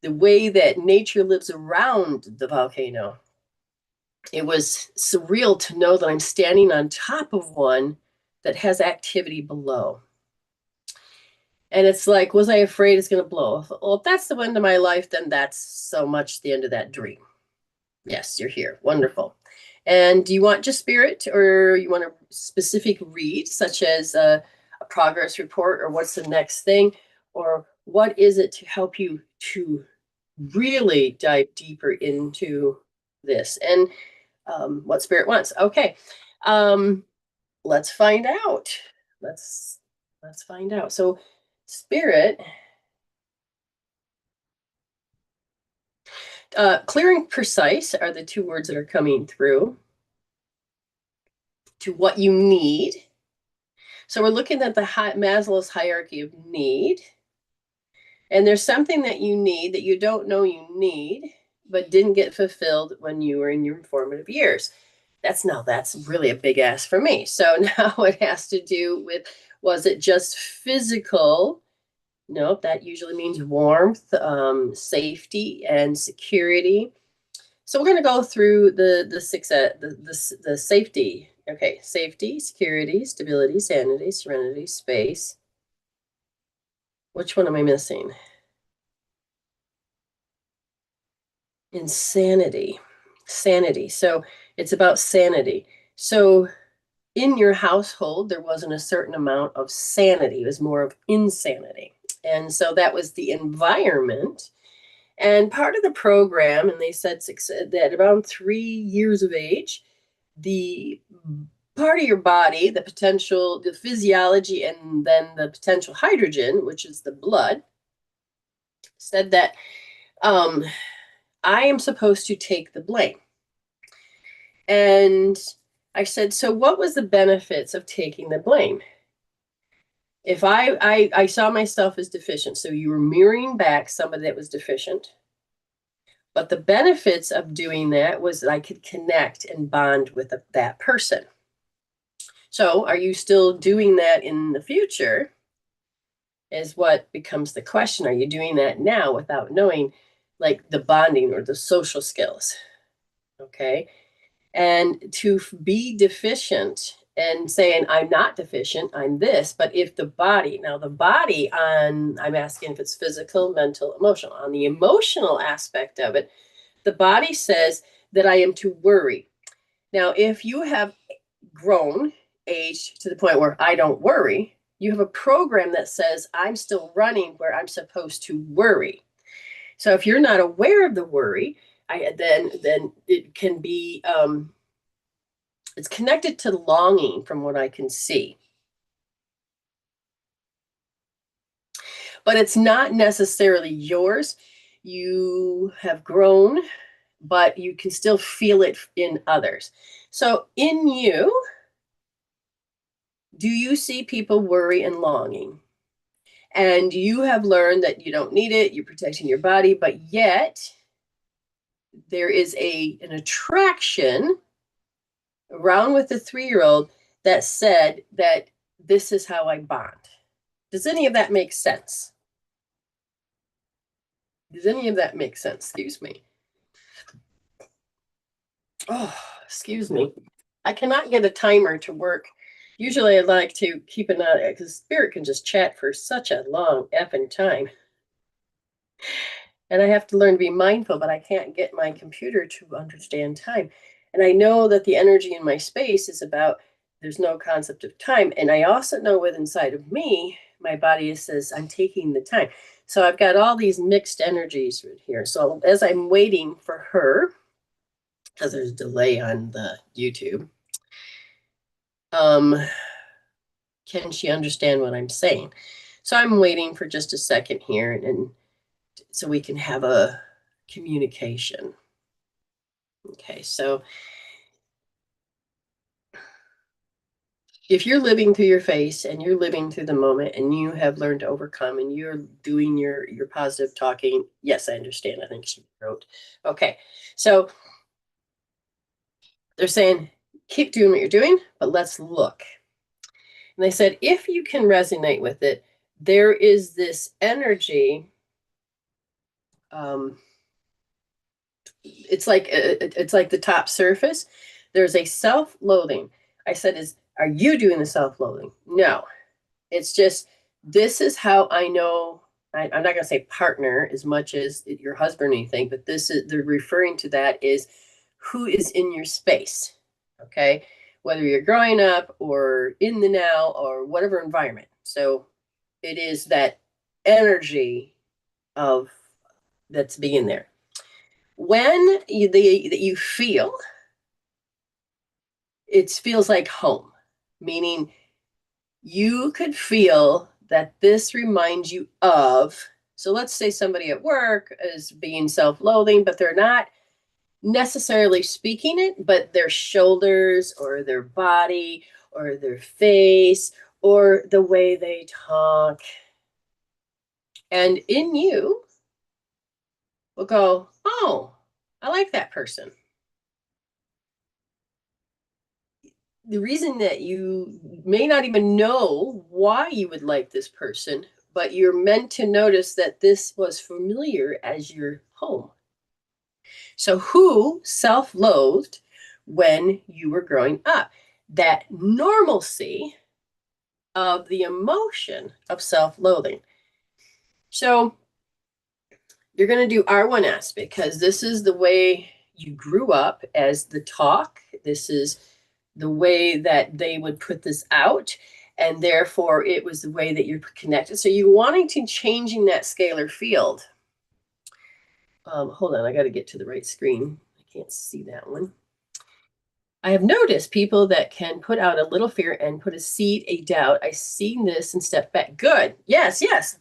way that nature lives around the volcano. It was surreal to know that I'm standing on top of one that has activity below. And it's like, was I afraid it's going to blow? Well, if that's the end of my life, then that's so much the end of that dream. Yes, you're here. Wonderful. And do you want just spirit, or you want a specific read, such as a progress report, or what's the next thing? Or what is it to help you to really dive deeper into this? And what spirit wants. Okay. Let's find out. Let's find out. So spirit, clear and precise are the two words that are coming through to what you need. So we're looking at the Maslow's hierarchy of need. And there's something that you need that you don't know you need. but didn't get fulfilled when you were in your formative years. That's really a big ask for me. So now it has to do with, was it just physical? Nope, that usually means warmth, safety, and security. So we're going to go through the six the safety. Okay, safety, security, stability, sanity, serenity, space. Which one am I missing? Insanity. Sanity. So it's about sanity. So in your household, there wasn't a certain amount of sanity. It was more of insanity. And so that was the environment. And part of the program, and they said that around 3 years of age, the part of your body, the potential, the physiology, and then the potential hydrogen, which is the blood, said that I am supposed to take the blame. And I said, so what was the benefits of taking the blame? If I saw myself as deficient, so you were mirroring back somebody that was deficient. But the benefits of doing that was that I could connect and bond with that person. So are you still doing that in the future? Is what becomes the question. Are you doing that now without knowing, like, the bonding or the social skills? Okay. And to be deficient and saying, I'm not deficient, I'm this, but if the body, now the body I'm asking if it's physical, mental, emotional. On the emotional aspect of it, the body says that I am to worry. Now, if you have grown, aged to the point where I don't worry, you have a program that says I'm still running where I'm supposed to worry. So if you're not aware of the worry, then it can be it's connected to longing from what I can see. But it's not necessarily yours. You have grown, but you can still feel it in others. So in you, do you see people worry and longing? And you have learned that you don't need it, you're protecting your body, but yet there is an attraction around with the 3-year-old that said that this is how I bond. Does any of that make sense? Does any of that make sense? Excuse me. Oh, excuse me. I cannot get a timer to work. Usually I like to keep an eye because spirit can just chat for such a long effing time. And I have to learn to be mindful, but I can't get my computer to understand time. And I know that the energy in my space is about, there's no concept of time. And I also know within inside of me, my body says, I'm taking the time. So I've got all these mixed energies right here. So as I'm waiting for her, because there's a delay on the YouTube, can she understand what I'm saying? So I'm waiting for just a second here, and so we can have a communication. Okay, so if you're living through your face and you're living through the moment and you have learned to overcome and you're doing your positive talking, yes, I understand. I think she wrote. Okay, so they're saying, keep doing what you're doing, but let's look. And they said, if you can resonate with it, there is this energy. It's like the top surface. There's a self-loathing. I said, are you doing the self-loathing? No. It's just, this is how I know. I'm not going to say partner as much as your husband or anything, but they're referring to that is who is in your space. Okay. Whether you're growing up or in the now or whatever environment. So it is that energy of that's being there. When you feel, it feels like home, meaning you could feel that this reminds you of, so let's say somebody at work is being self-loathing, but they're not necessarily speaking it, but their shoulders or their body or their face or the way they talk. And in you will go, oh, I like that person. The reason that you may not even know why you would like this person, but you're meant to notice that this was familiar as your home. So, who self loathed when you were growing up? That normalcy of the emotion of self loathing. So, you're going to do R1S because this is the way you grew up as the talk. This is the way that they would put this out. And therefore, it was the way that you're connected. So, you're wanting to changing that scalar field. Hold on, I got to get to the right screen. I can't see that one. I have noticed people that can put out a little fear and put a seed, a doubt. I seen this and step back. Good. Yes, yes.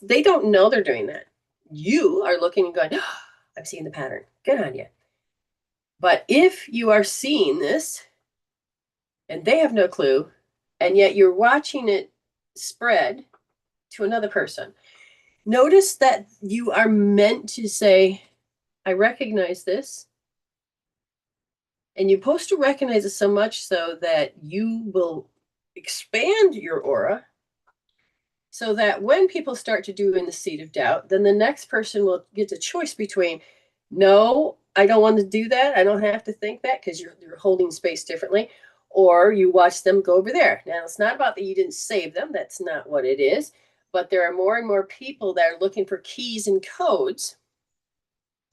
They don't know they're doing that. You are looking and going, oh, I've seen the pattern. Good on you. But if you are seeing this and they have no clue, and yet you're watching it spread to another person, notice that you are meant to say, I recognize this. And you're supposed to recognize it so much so that you will expand your aura so that when people start to do in the seed of doubt, then the next person will get the choice between, no, I don't want to do that. I don't have to think that because you're holding space differently. Or you watch them go over there. Now, it's not about that you didn't save them. That's not what it is. But there are more and more people that are looking for keys and codes.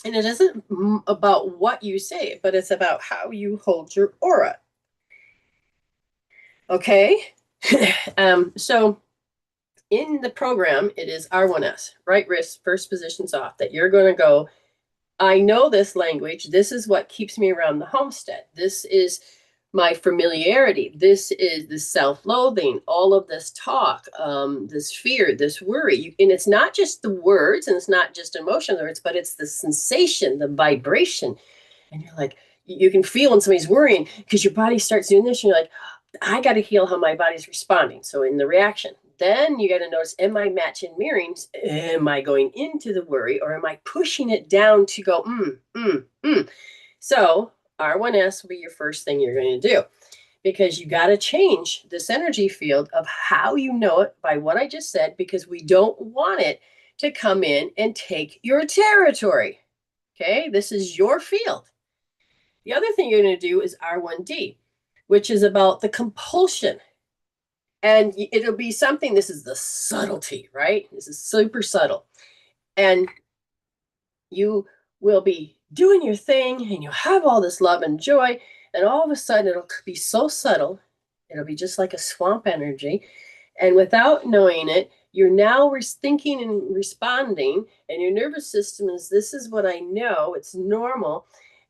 And it isn't about what you say, but it's about how you hold your aura. Okay? So in the program, it is R1S, right wrist, first positions off, that you're going to go, I know this language. This is what keeps me around the homestead. This is my familiarity. This is the self-loathing, all of this talk, this fear, this worry. And it's not just the words and it's not just emotional words, but it's the sensation, the vibration. And you're like, you can feel when somebody's worrying because your body starts doing this. And you're like, I got to heal how my body's responding. So in the reaction, then you got to notice, am I matching mirroring? Am I going into the worry or am I pushing it down to go, So R1S will be your first thing you're going to do because you got to change this energy field of how you know it by what I just said, because we don't want it to come in and take your territory. Okay, this is your field. The other thing you're going to do is R1D, which is about the compulsion. And it'll be something, this is the subtlety, right? This is super subtle. And you will be doing your thing and you'll have all this love and joy. And all of a sudden, it'll be so subtle. It'll be just like a swamp energy. And without knowing it, you're now thinking and responding. And your nervous system is, this is what I know. It's normal.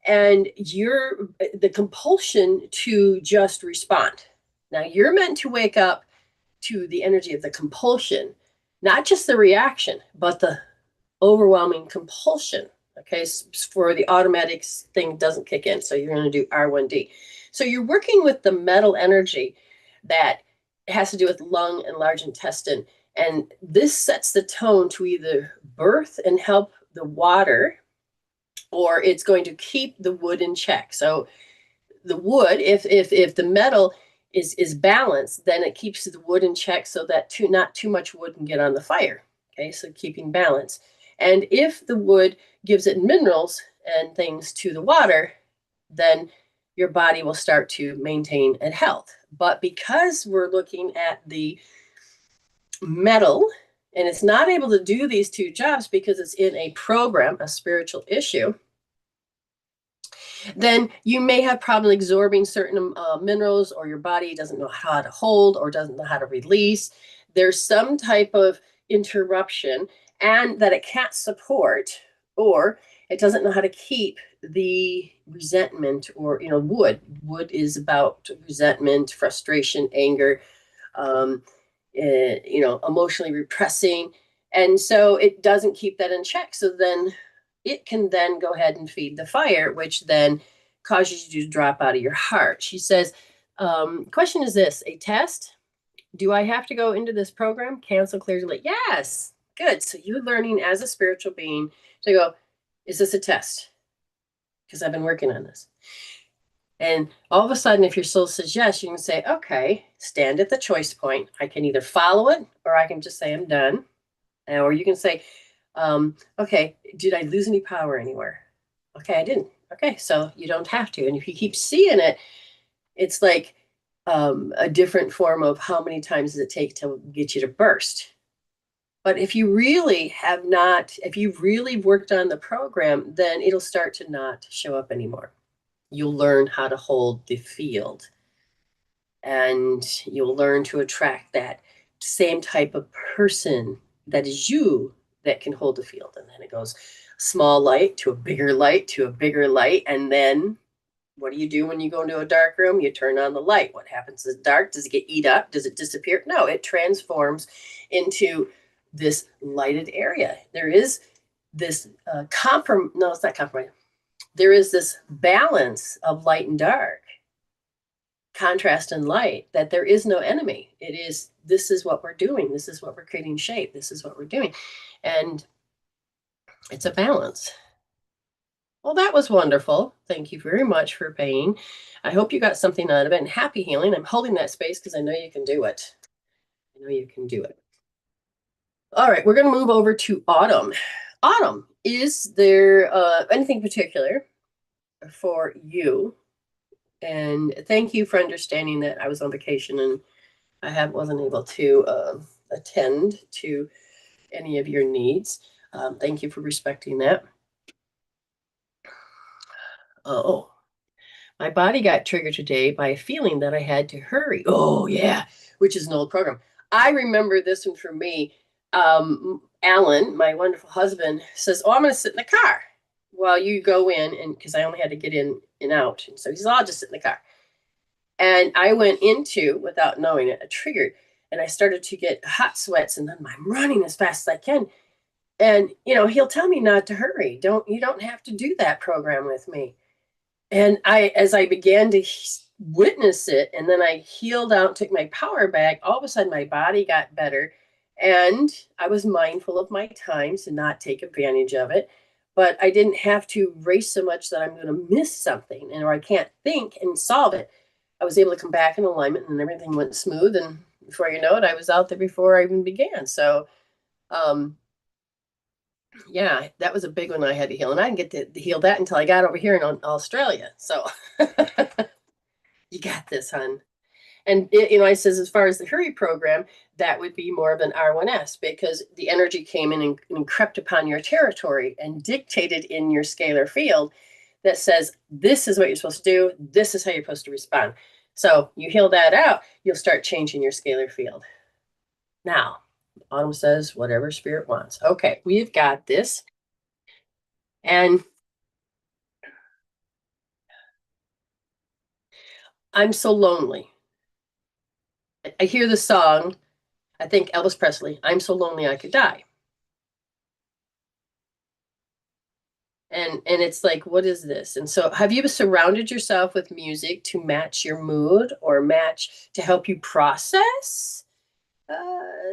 And you're the compulsion to just respond. Now, you're meant to wake up to the energy of the compulsion, not just the reaction, but the overwhelming compulsion. Okay, for the automatic thing doesn't kick in. So you're going to do R1D. So you're working with the metal energy that has to do with lung and large intestine. And this sets the tone to either birth and help the water, or it's going to keep the wood in check. So the wood, if the metal is balanced, then it keeps the wood in check so that not too much wood can get on the fire. Okay, so keeping balance. And if the wood gives it minerals and things to the water, then your body will start to maintain and health. But because we're looking at the metal and it's not able to do these two jobs because it's in a program, a spiritual issue, then you may have problem absorbing certain minerals, or your body doesn't know how to hold or doesn't know how to release. There's some type of interruption and that it can't support, or it doesn't know how to keep the resentment, or wood is about resentment, frustration, anger, emotionally repressing. And so it doesn't keep that in check. So then it can then go ahead and feed the fire, which then causes you to drop out of your heart. She says, question is this, a test? Do I have to go into this program? Cancel, clear, delete. Yes. Good. So you're learning as a spiritual being to go, is this a test? because I've been working on this. And all of a sudden, if your soul says yes, you can say, okay, stand at the choice point. I can either follow it or I can just say I'm done. Or you can say, okay, did I lose any power anywhere? Okay, I didn't. Okay, so you don't have to. And if you keep seeing it, it's like a different form of how many times does it take to get you to burst. But if you really have not, if you've really worked on the program, then it'll start to not show up anymore. You'll learn how to hold the field, and you'll learn to attract that same type of person that is you that can hold the field. And then it goes small light to a bigger light to a bigger light. And then what do you do when you go into a dark room? You turn on the light. What happens is dark? Does it get eat up? Does it disappear? No, it transforms into this lighted area. There is this no, it's not compromise. There is this balance of light and dark, contrast and light, that there is no enemy. It is, this is what we're doing. This is what we're creating shape. This is what we're doing. And it's a balance. Well, that was wonderful. Thank you very much for paying. I hope you got something out of it, and happy healing. I'm holding that space because I know you can do it. I know you can do it. All right, we're going to move over to Autumn. Autumn, is there anything particular for you? And thank you for understanding that I was on vacation and I wasn't able to attend to any of your needs. Thank you for respecting that. Oh, my body got triggered today by a feeling that I had to hurry. Oh, yeah, which is an old program. I remember this one for me. Alan, my wonderful husband, says, oh, I'm going to sit in the car while you go in, and because I only had to get in and out. And so he says, I'll just sit in the car. And I went into, without knowing it, a triggered, and I started to get hot sweats, and then I'm running as fast as I can. And, you know, he'll tell me not to hurry. You don't have to do that program with me. And as I began to witness it, and then I healed out, took my power back, all of a sudden my body got better. And I was mindful of my time to not take advantage of it. But I didn't have to race so much that I'm going to miss something, or I can't think and solve it. I was able to come back in alignment, and everything went smooth. And before you know it, I was out there before I even began. So, yeah, that was a big one I had to heal. And I didn't get to heal that until I got over here in Australia. So you got this, hon. And, I says, as far as the hurry program, that would be more of an R1S, because the energy came in and crept upon your territory and dictated in your scalar field that says, this is what you're supposed to do. This is how you're supposed to respond. So you heal that out, you'll start changing your scalar field. Now, Autumn says, whatever spirit wants. Okay, we've got this. And I'm so lonely. I hear the song, I think Elvis Presley, I'm so lonely I could die. And it's like, what is this? And so have you surrounded yourself with music to match your mood, or match to help you process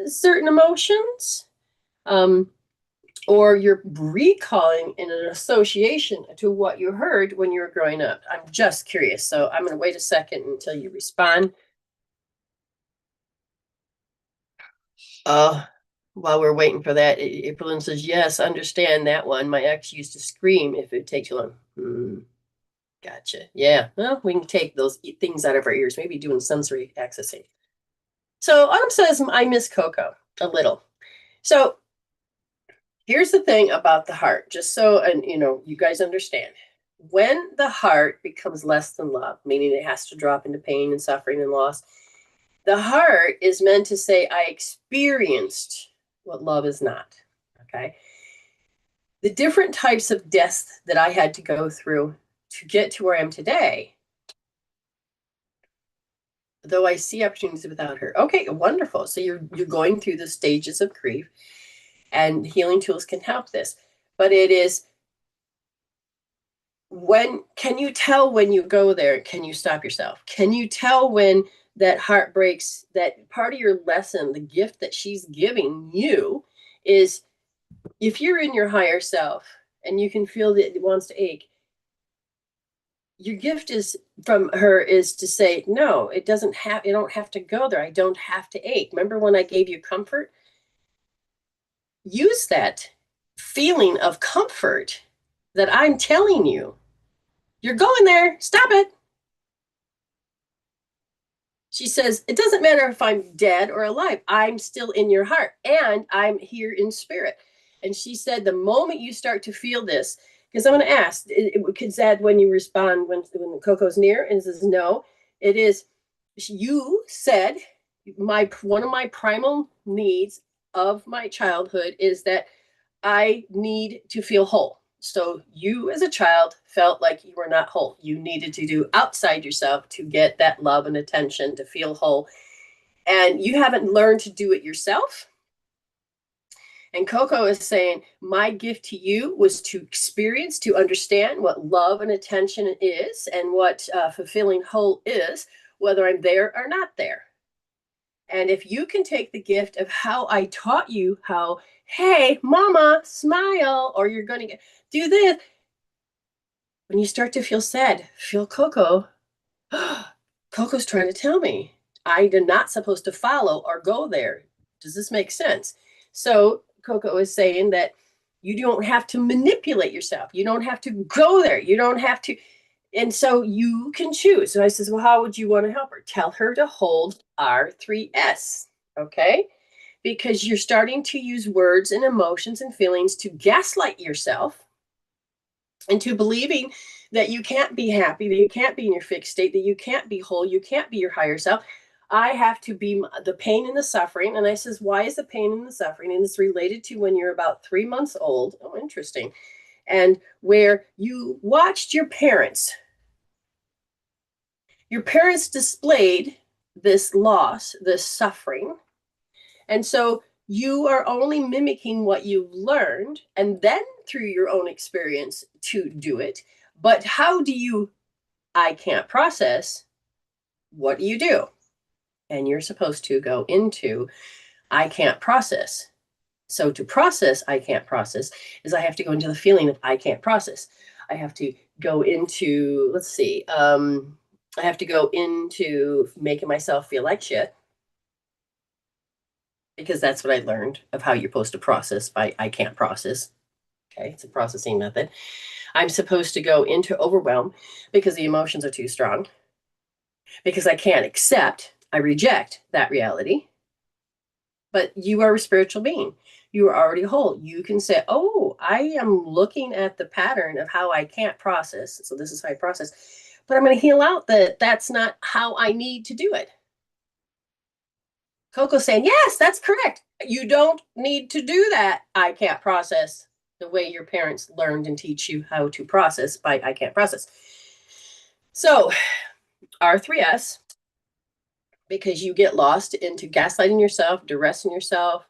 certain emotions? Or you're recalling in an association to what you heard when you were growing up? I'm just curious. So I'm going to wait a second until you respond. While we're waiting for that, April says, yes, understand that one. My ex used to scream if it takes too long. Gotcha. Yeah. Well, we can take those things out of our ears, maybe doing sensory accessing. So Autumn says, I miss Coco a little. So here's the thing about the heart, just so, and you guys understand. When the heart becomes less than love, meaning it has to drop into pain and suffering and loss, the heart is meant to say, I experienced what love is not. Okay. The different types of deaths that I had to go through to get to where I am today, though I see opportunities without her. Okay, wonderful. So you're going through the stages of grief, and healing tools can help this. But it is, can you tell when you go there? Can you stop yourself? Can you tell when that heart breaks, that part of your lesson, the gift that she's giving you is, if you're in your higher self and you can feel that it wants to ache, your gift is from her is to say, no, it doesn't have, you don't have to go there. I don't have to ache. Remember when I gave you comfort? Use that feeling of comfort that I'm telling you. You're going there. Stop it. She says, it doesn't matter if I'm dead or alive. I'm still in your heart and I'm here in spirit. And she said, the moment you start to feel this, because I'm going to ask, is that when you respond when Coco's near and says no, it is, you said, one of my primal needs of my childhood is that I need to feel whole. So you as a child felt like you were not whole. You needed to do outside yourself to get that love and attention to feel whole. And you haven't learned to do it yourself. And Coco is saying, my gift to you was to experience, to understand what love and attention is and what fulfilling whole is, whether I'm there or not there. And if you can take the gift of how I taught you how, hey, mama, smile, or you're going to do this. When you start to feel sad, feel Coco. Coco's trying to tell me I am not supposed to follow or go there. Does this make sense? So Coco is saying that you don't have to manipulate yourself. You don't have to go there. You don't have to. And so you can choose. And I says, well, how would you want to help her? Tell her to hold R3S, okay? Because you're starting to use words and emotions and feelings to gaslight yourself into believing that you can't be happy, that you can't be in your fixed state, that you can't be whole, you can't be your higher self. I have to be the pain and the suffering. And I says, why is the pain and the suffering? And it's related to when you're about 3 months old. Oh, interesting. And where you watched your parents displayed this loss, this suffering. And so you are only mimicking what you've learned and then through your own experience to do it. But how do you, I can't process, what do you do? And you're supposed to go into, I can't process. So to process, I can't process, is I have to go into the feeling of I can't process. I have to go into, let's see, I have to go into making myself feel like shit. Because that's what I learned of how you're supposed to process by I can't process. Okay, it's a processing method. I'm supposed to go into overwhelm because the emotions are too strong. Because I can't accept, I reject that reality. But you are a spiritual being. You are already whole. You can say, oh, I am looking at the pattern of how I can't process. So this is how I process. But I'm going to heal out that that's not how I need to do it. Coco's saying, yes, that's correct. You don't need to do that. I can't process the way your parents learned and teach you how to process by I can't process. So R3S, because you get lost into gaslighting yourself, duressing yourself,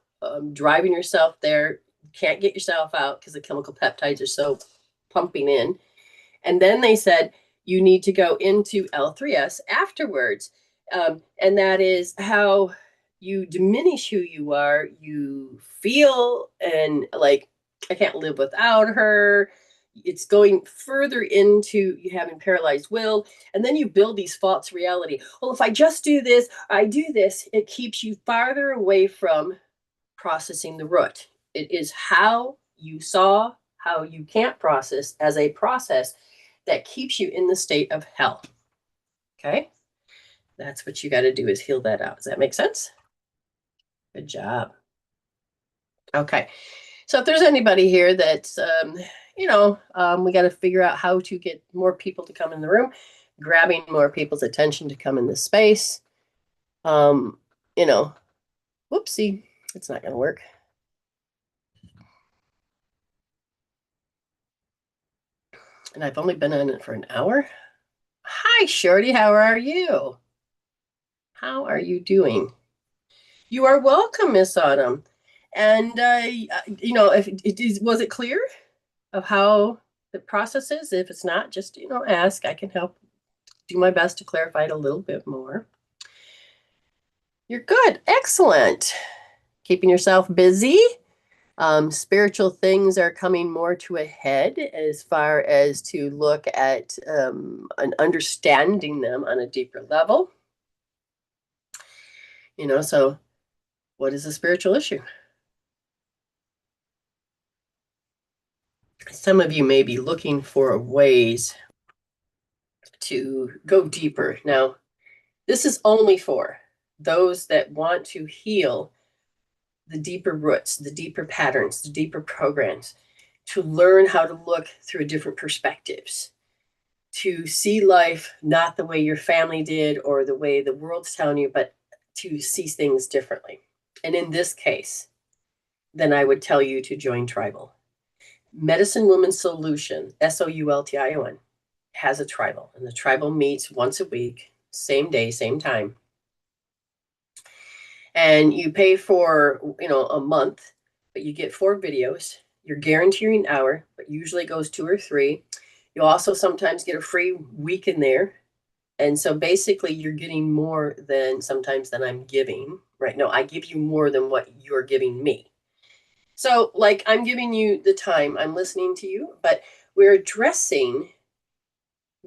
driving yourself there, can't get yourself out because the chemical peptides are so pumping in. And then they said, you need to go into L3S afterwards. And that is how you diminish who you are. You feel and like, I can't live without her. It's going further into you having paralyzed will. And then you build these false reality. Well, if I just do this, I do this, it keeps you farther away from processing the root. It is how you saw how you can't process as a process that keeps you in the state of hell. Okay? That's what you got to do is heal that out. Does that make sense? Good job. Okay. So if there's anybody here that's, we got to figure out how to get more people to come in the room, grabbing more people's attention to come in this space. Whoopsie, it's not going to work. And I've only been on it for an hour. Hi, Shorty. How are you? How are you doing? You are welcome, Miss Autumn. And, if it is, was it clear of how the process is? If it's not, just, ask. I can help do my best to clarify it a little bit more. You're good. Excellent. Keeping yourself busy. Spiritual things are coming more to a head as far as to look at and understanding them on a deeper level. So what is a spiritual issue? Some of you may be looking for ways to go deeper. Now, this is only for those that want to heal the deeper roots, the deeper patterns, the deeper programs, to learn how to look through different perspectives, to see life not the way your family did or the way the world's telling you, but to see things differently. And in this case, then I would tell you to join Tribal. Medicine Woman Soultion, Soultion, has a Tribal, and the Tribal meets once a week, same day, same time. And you pay for, a month, but you get 4 videos. You're guaranteed an hour, but usually goes 2 or 3. You'll also sometimes get a free week in there. And so basically you're getting more than sometimes than I'm giving, right? No, I give you more than what you're giving me. So like I'm giving you the time, I'm listening to you, but we're addressing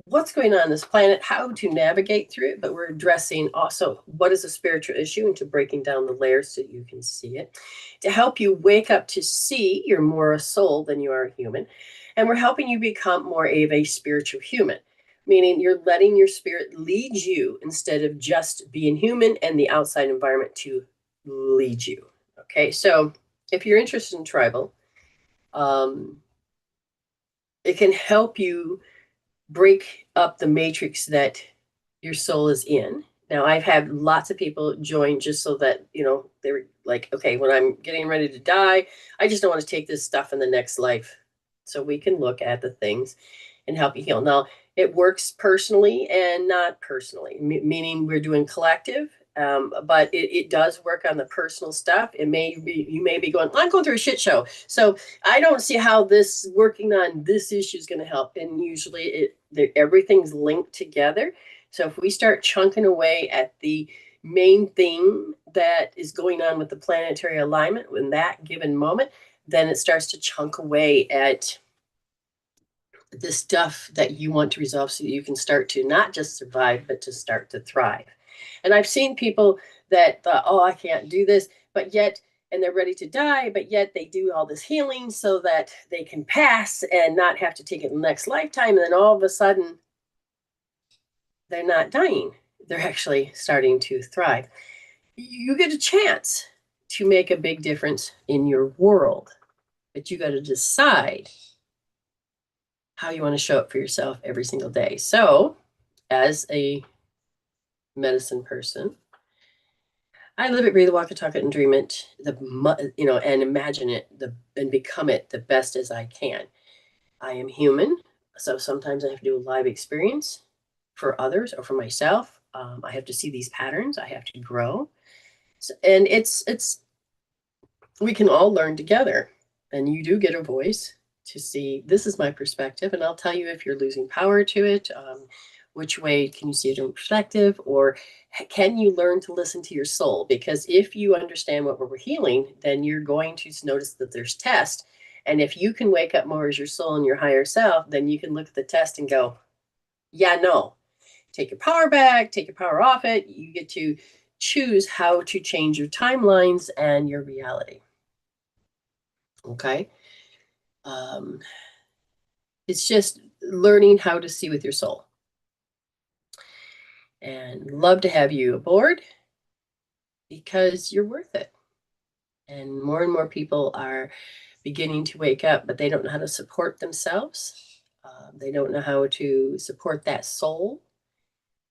what's going on in this planet, how to navigate through it, but we're addressing also what is a spiritual issue and to breaking down the layers so you can see it, to help you wake up to see you're more a soul than you are a human. And we're helping you become more of a spiritual human, meaning you're letting your spirit lead you instead of just being human and the outside environment to lead you. Okay, so if you're interested in Tribal, it can help you break up the matrix that your soul is in. Now, I've had lots of people join just so that, they're like, okay, when I'm getting ready to die, I just don't want to take this stuff in the next life. So we can look at the things and help you heal. Now, it works personally and not personally, meaning we're doing collective, but it does work on the personal stuff. You may be going, I'm going through a shit show, so I don't see how this working on this issue is going to help. And usually everything's linked together. So if we start chunking away at the main thing that is going on with the planetary alignment in that given moment, then it starts to chunk away at the stuff that you want to resolve so you can start to not just survive, but to start to thrive. And I've seen people that thought, oh, I can't do this, but yet, and they're ready to die, but yet they do all this healing so that they can pass and not have to take it in the next lifetime. And then all of a sudden, they're not dying. They're actually starting to thrive. You get a chance to make a big difference in your world, but you got to decide how you want to show up for yourself every single day. So, as a medicine person, I live it, breathe it, walk it, talk it, and dream it, and imagine it, and become it the best as I can. I am human, so sometimes I have to do a live experience for others or for myself. I have to see these patterns. I have to grow, and we can all learn together. And you do get a voice to see, this is my perspective, and I'll tell you if you're losing power to it, which way can you see it in perspective, or can you learn to listen to your soul? Because if you understand what we're healing, then you're going to notice that there's test. And if you can wake up more as your soul and your higher self, then you can look at the test and go, yeah, no, take your power back, take your power off it. You get to choose how to change your timelines and your reality. Okay. It's just learning how to see with your soul. And love to have you aboard because you're worth it. And more people are beginning to wake up, but they don't know how to support themselves. They don't know how to support that soul.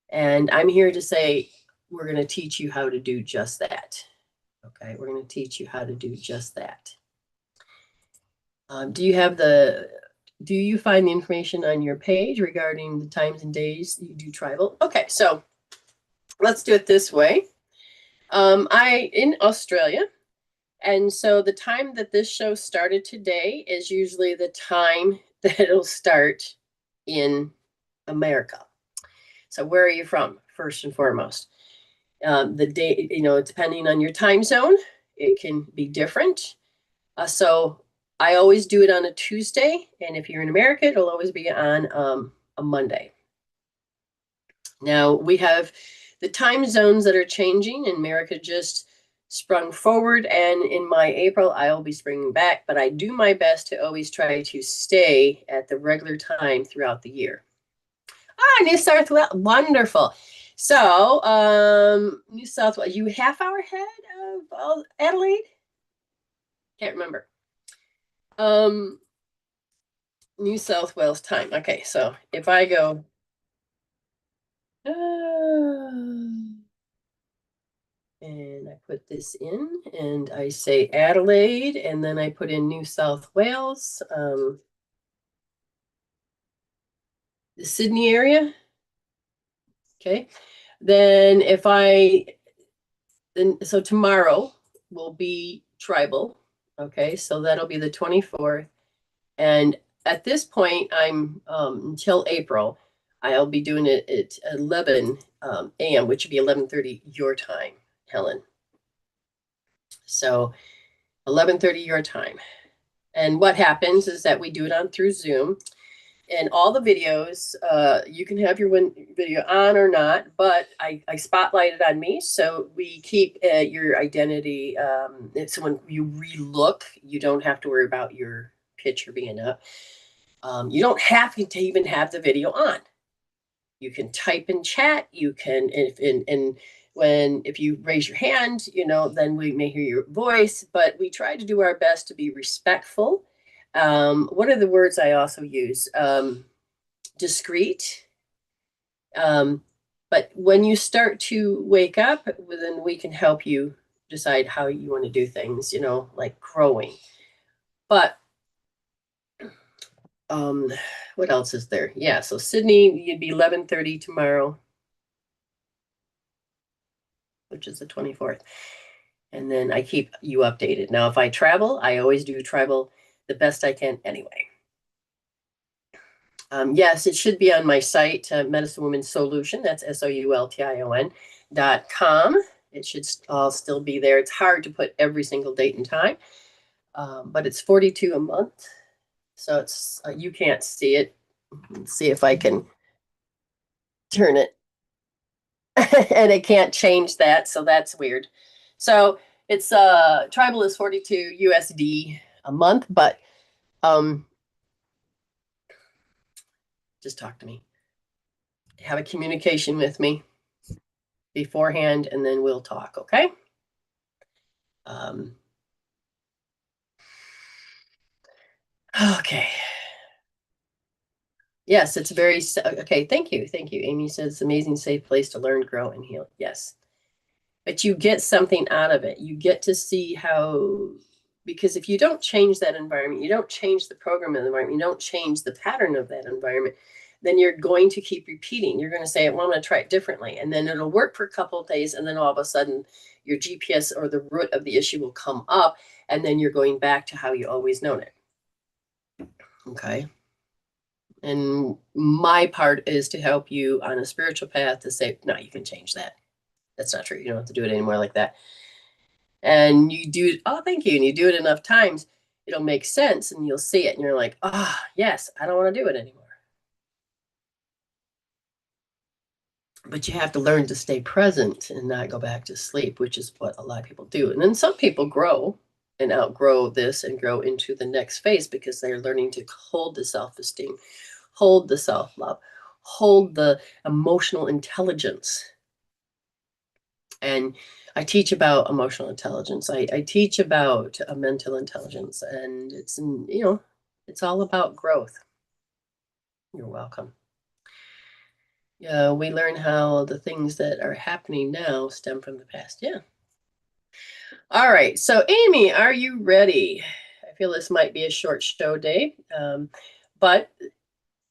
And I'm here to say, we're going to teach you how to do just that. Okay, we're going to teach you how to do just that. Do you find the information on your page regarding the times and days you do Tribal? Okay, so let's do it this way. I in Australia, and so the time that this show started today is usually the time that it'll start in America. So where are you from, first and foremost? The day, depending on your time zone, it can be different. So I always do it on a Tuesday, and if you're in America, it'll always be on a Monday. Now we have the time zones that are changing, and America just sprung forward, and in my April, I'll be springing back, but I do my best to always try to stay at the regular time throughout the year. Ah, New South Wales, wonderful. So, New South Wales, you half hour ahead of Adelaide? Can't remember. Um, New South Wales time. Okay, so if I go, and I put this in, and I say Adelaide, and then I put in New South Wales, the Sydney area. Okay, then so tomorrow will be tribal. Okay, so that'll be the 24th. And at this point, I'm until April, I'll be doing it at 11 a.m., which would be 11:30 your time, Helen. So 11:30 your time. And what happens is that we do it on through Zoom. And all the videos, you can have your video on or not, but I spotlight it on me. So we keep your identity. So when you re-look, you don't have to worry about your picture being up. You don't have to even have the video on. You can type in chat. You can, if you raise your hand, then we may hear your voice, but we try to do our best to be respectful. What are the words I also use? Discreet. But when you start to wake up, then we can help you decide how you want to do things, like growing. But what else is there? Yeah, so Sydney, you'd be 11:30 tomorrow, which is the 24th. And then I keep you updated. Now, if I travel, I always do travel the best I can anyway. Yes, it should be on my site, Medicine Woman Soultion. That's SOULTION.com. It should all still be there. It's hard to put every single date and time, but it's 42 a month. So it's you can't see it. Let's see if I can turn it. And it can't change that, so that's weird. So it's tribal is 42 USD a month, but just talk to me. Have a communication with me beforehand, and then we'll talk, okay? Okay. Yes, it's very okay. Thank you. Thank you. Ayme says amazing, safe place to learn, grow, and heal. Yes. But you get something out of it. You get to see how, because if you don't change that environment, you don't change the program of the environment, you don't change the pattern of that environment, then you're going to keep repeating. You're going to say, well, I'm going to try it differently. And then it'll work for a couple of days. And then all of a sudden, your GPS or the root of the issue will come up. And then you're going back to how you always known it. Okay. And my part is to help you on a spiritual path to say, no, you can change that. That's not true. You don't have to do it anymore like that. And you do, oh, thank you. And you do it enough times, it'll make sense and you'll see it. And you're like, yes, I don't want to do it anymore. But you have to learn to stay present and not go back to sleep, which is what a lot of people do. And then some people grow and outgrow this and grow into the next phase because they're learning to hold the self-esteem, hold the self-love, hold the emotional intelligence. And I teach about emotional intelligence. I teach about mental intelligence, and it's all about growth. You're welcome. We learn how the things that are happening now stem from the past. Yeah. All right. So, Ayme, are you ready? I feel this might be a short show day, but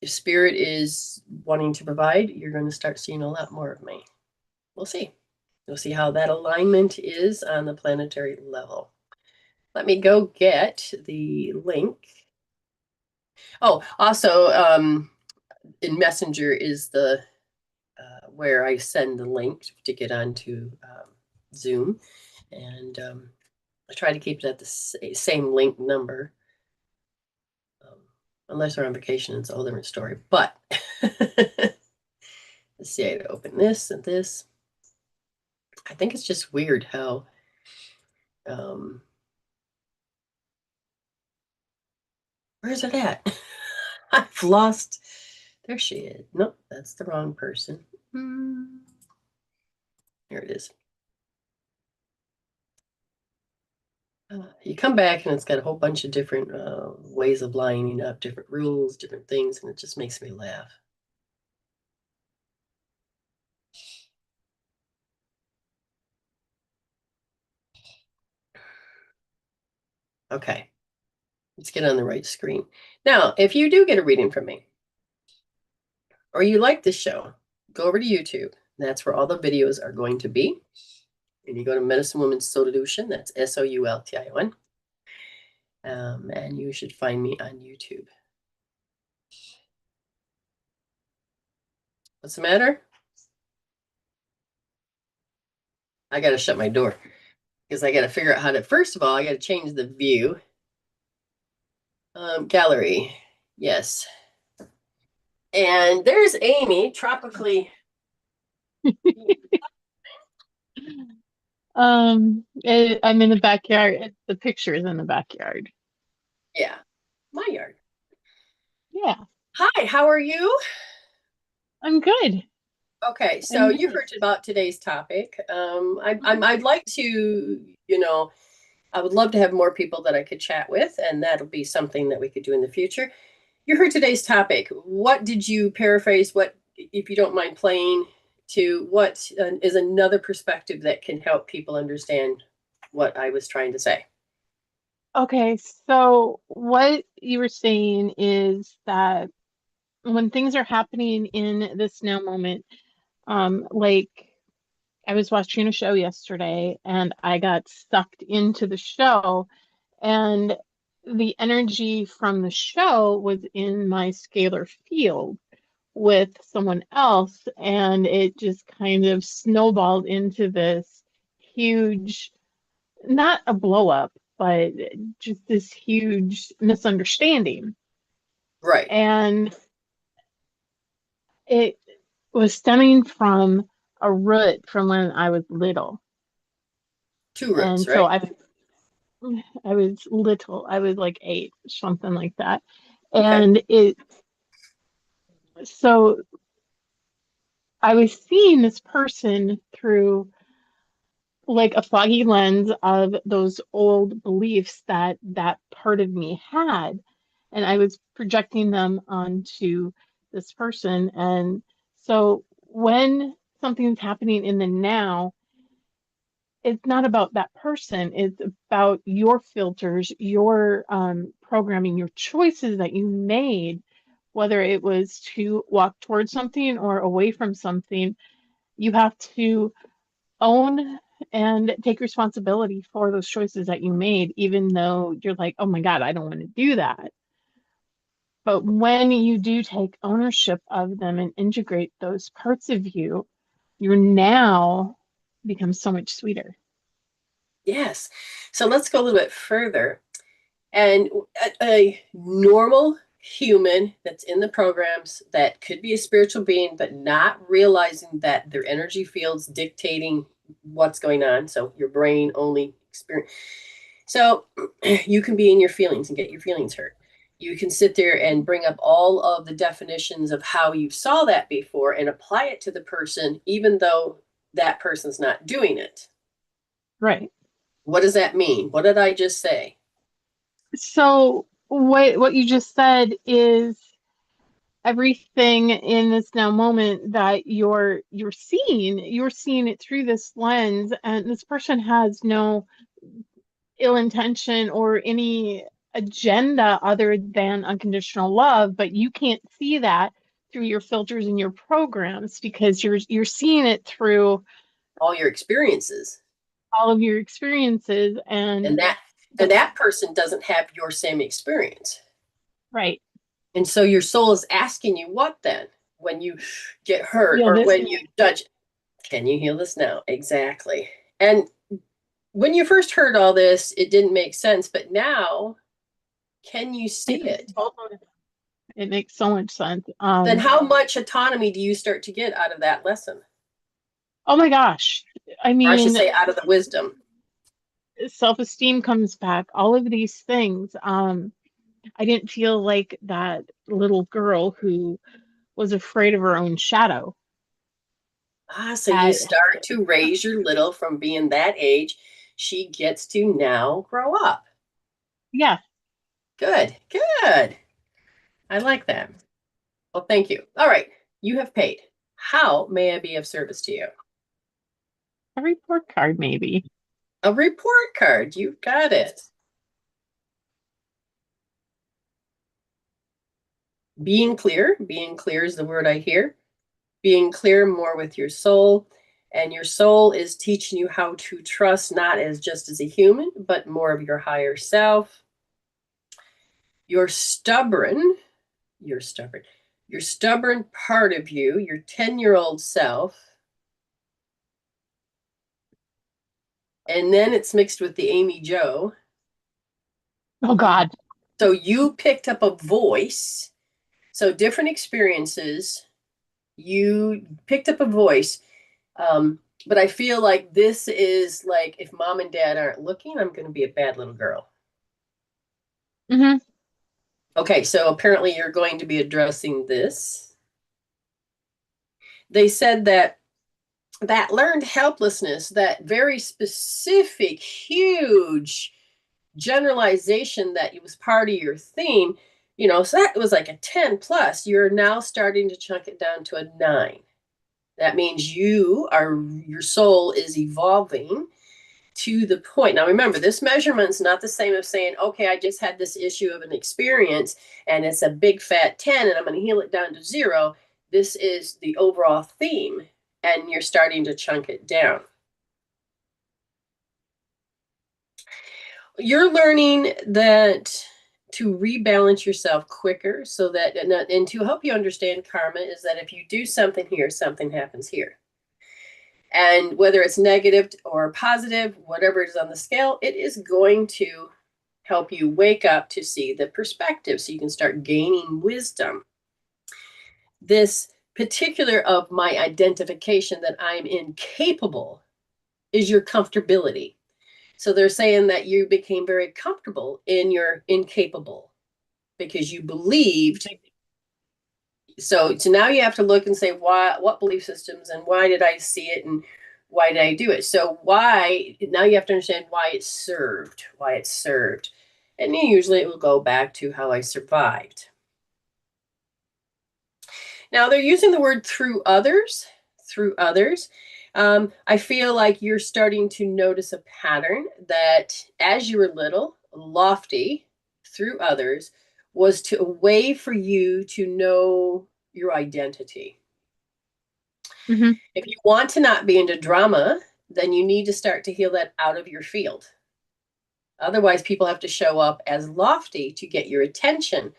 if Spirit is wanting to provide, you're going to start seeing a lot more of me. We'll see. You'll see how that alignment is on the planetary level. Let me go get the link. Oh, also, in Messenger is the where I send the link to get onto Zoom, and I try to keep it at the same link number. Unless we're on vacation, it's a whole different story. But let's see, I had to open this and this. I think it's just weird how where's it at? I've lost. There she is. Nope, that's the wrong person. Here it is. You come back and it's got a whole bunch of different ways of lining up, different rules, different things, and it just makes me laugh. Okay, let's get on the right screen. Now, if you do get a reading from me, or you like this show, go over to YouTube. That's where all the videos are going to be. And you go to Medicine Woman Solution, that's Soultion. And you should find me on YouTube. What's the matter? I got to shut my door because I got to figure out how to, first of all, I got to change the view. Gallery, yes. And there's Ayme, tropically. I'm in the backyard. The picture is in the backyard. Yeah, my yard. Yeah, Hi, how are you? I'm good. Okay, so I'm you good. heard about today's topic. I'd like to, I would love to have more people that I could chat with, and that'll be something that we could do in the future. You heard today's topic. What did you paraphrase? What, if you don't mind playing, to what is another perspective that can help people understand what I was trying to say? Okay, so what you were saying is that when things are happening in this now moment, like I was watching a show yesterday and I got sucked into the show, and the energy from the show was in my scalar field with someone else, and it just kind of snowballed into this huge, not a blow up, but just this huge misunderstanding. Right. And it was stemming from a root from when I was little. Two roots, And so right? I was little. I was like 8, something like that. Okay. And so I was seeing this person through like a foggy lens of those old beliefs that that part of me had. And I was projecting them onto this person. And so when something's happening in the now, it's not about that person. It's about your filters, your programming, your choices that you made, whether it was to walk towards something or away from something. You have to own and take responsibility for those choices that you made, even though you're like, oh my God, I don't want to do that. But when you do take ownership of them and integrate those parts of you, your now becomes so much sweeter. Yes. So let's go a little bit further. And a normal human that's in the programs that could be a spiritual being, but not realizing that their energy fields dictating what's going on. So your brain only experience. So you can be in your feelings and get your feelings hurt. You can sit there and bring up all of the definitions of how you saw that before and apply it to the person, even though that person's not doing it. Right. What does that mean? What did I just say? So what you just said is everything in this now moment that you're seeing it through this lens, and this person has no ill intention or any agenda other than unconditional love, but you can't see that through your filters and your programs because you're seeing it through All your experiences. all of your experiences and and that the and that person doesn't have your same experience, right. and so your soul is asking you, what then, when you get hurt Feel or this when you judge, can you heal this now? Exactly. And when you first heard all this, it didn't make sense, but now can you It see makes it? total, it makes so much sense. Then how much autonomy do you start to get out of that lesson? Oh my gosh. I Or I should mean, say, out of the wisdom. self-esteem comes back, all of these things. I didn't feel like that little girl who was afraid of her own shadow. So you Had, start to raise your little from being that age. She gets to now grow up. yeah, Good, good. I like that. Well, thank you. All right, you have paid. How may I be of service to you? a report card maybe. A report card. You got it. Being clear. Being clear is the word I hear. Being clear more with your soul. And your soul is teaching you how to trust not as just as a human, but more of your higher self. You're stubborn. You're stubborn. Your stubborn part of you, your 10-year-old self. And then it's mixed with the Amy Joe. Oh God. So you picked up a voice. So different experiences. You picked up a voice. But I feel like this is like if mom and dad aren't looking, I'm going to be a bad little girl. Hmm. Okay, so apparently you're going to be addressing this. They said that that learned helplessness, that very specific, huge generalization that was part of your theme, so that was like a 10 plus. You're now starting to chunk it down to a 9. That means your soul is evolving to the point. Now, remember, this measurement's not the same as saying, okay, I just had this issue of an experience and it's a big fat 10 and I'm going to heal it down to 0. This is the overall theme and you're starting to chunk it down. You're learning that to rebalance yourself quicker so that, and to help you understand karma is that if you do something here, something happens here. And whether it's negative or positive, whatever it is on the scale, it is going to help you wake up to see the perspective so you can start gaining wisdom. This particular of my identification that I'm incapable is your comfortability. So they're saying that you became very comfortable in your incapable because you believed. So now you have to look and say, what belief systems and why did I see it and why did I do it? So now you have to understand why it's served. And usually it will go back to how I survived. Now they're using the word through others. I feel like you're starting to notice a pattern that as you were little, lofty through others was a way for you to know your identity. Hmm. If you want to not be into drama, then you need to start to heal that out of your field. Otherwise, people have to show up as lofty to get your attention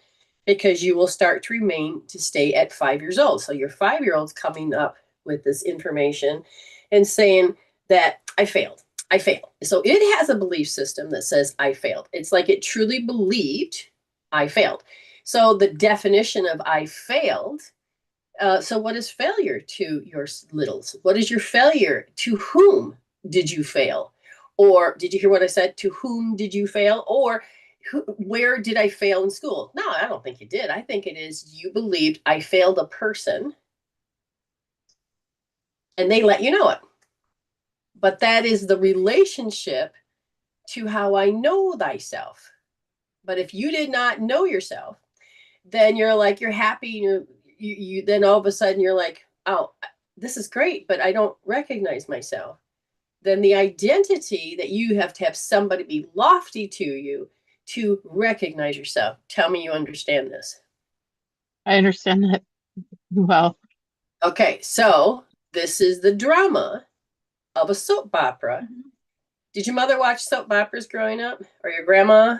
because you will start to stay at 5 years old. So your 5-year-old's coming up with this information and saying that I failed. I failed. So it has a belief system that says I failed. It's like it truly believed I failed. So the definition of I failed. So what is failure to your littles? What is your failure? To whom did you fail? Or did you hear what I said? To whom did you fail? Or where did I fail in school? No, I don't think you did. I think it is you believed I failed a person and they let you know it. But that is the relationship to how I know thyself. But if you did not know yourself, then you're happy and you then all of a sudden you're like, oh, this is great, but I don't recognize myself. Then the identity that you have to have somebody be lofty to you to recognize yourself. Tell me you understand this. I understand that well. Okay, so this is the drama of a soap opera. Did your mother watch soap operas growing up, or your grandma?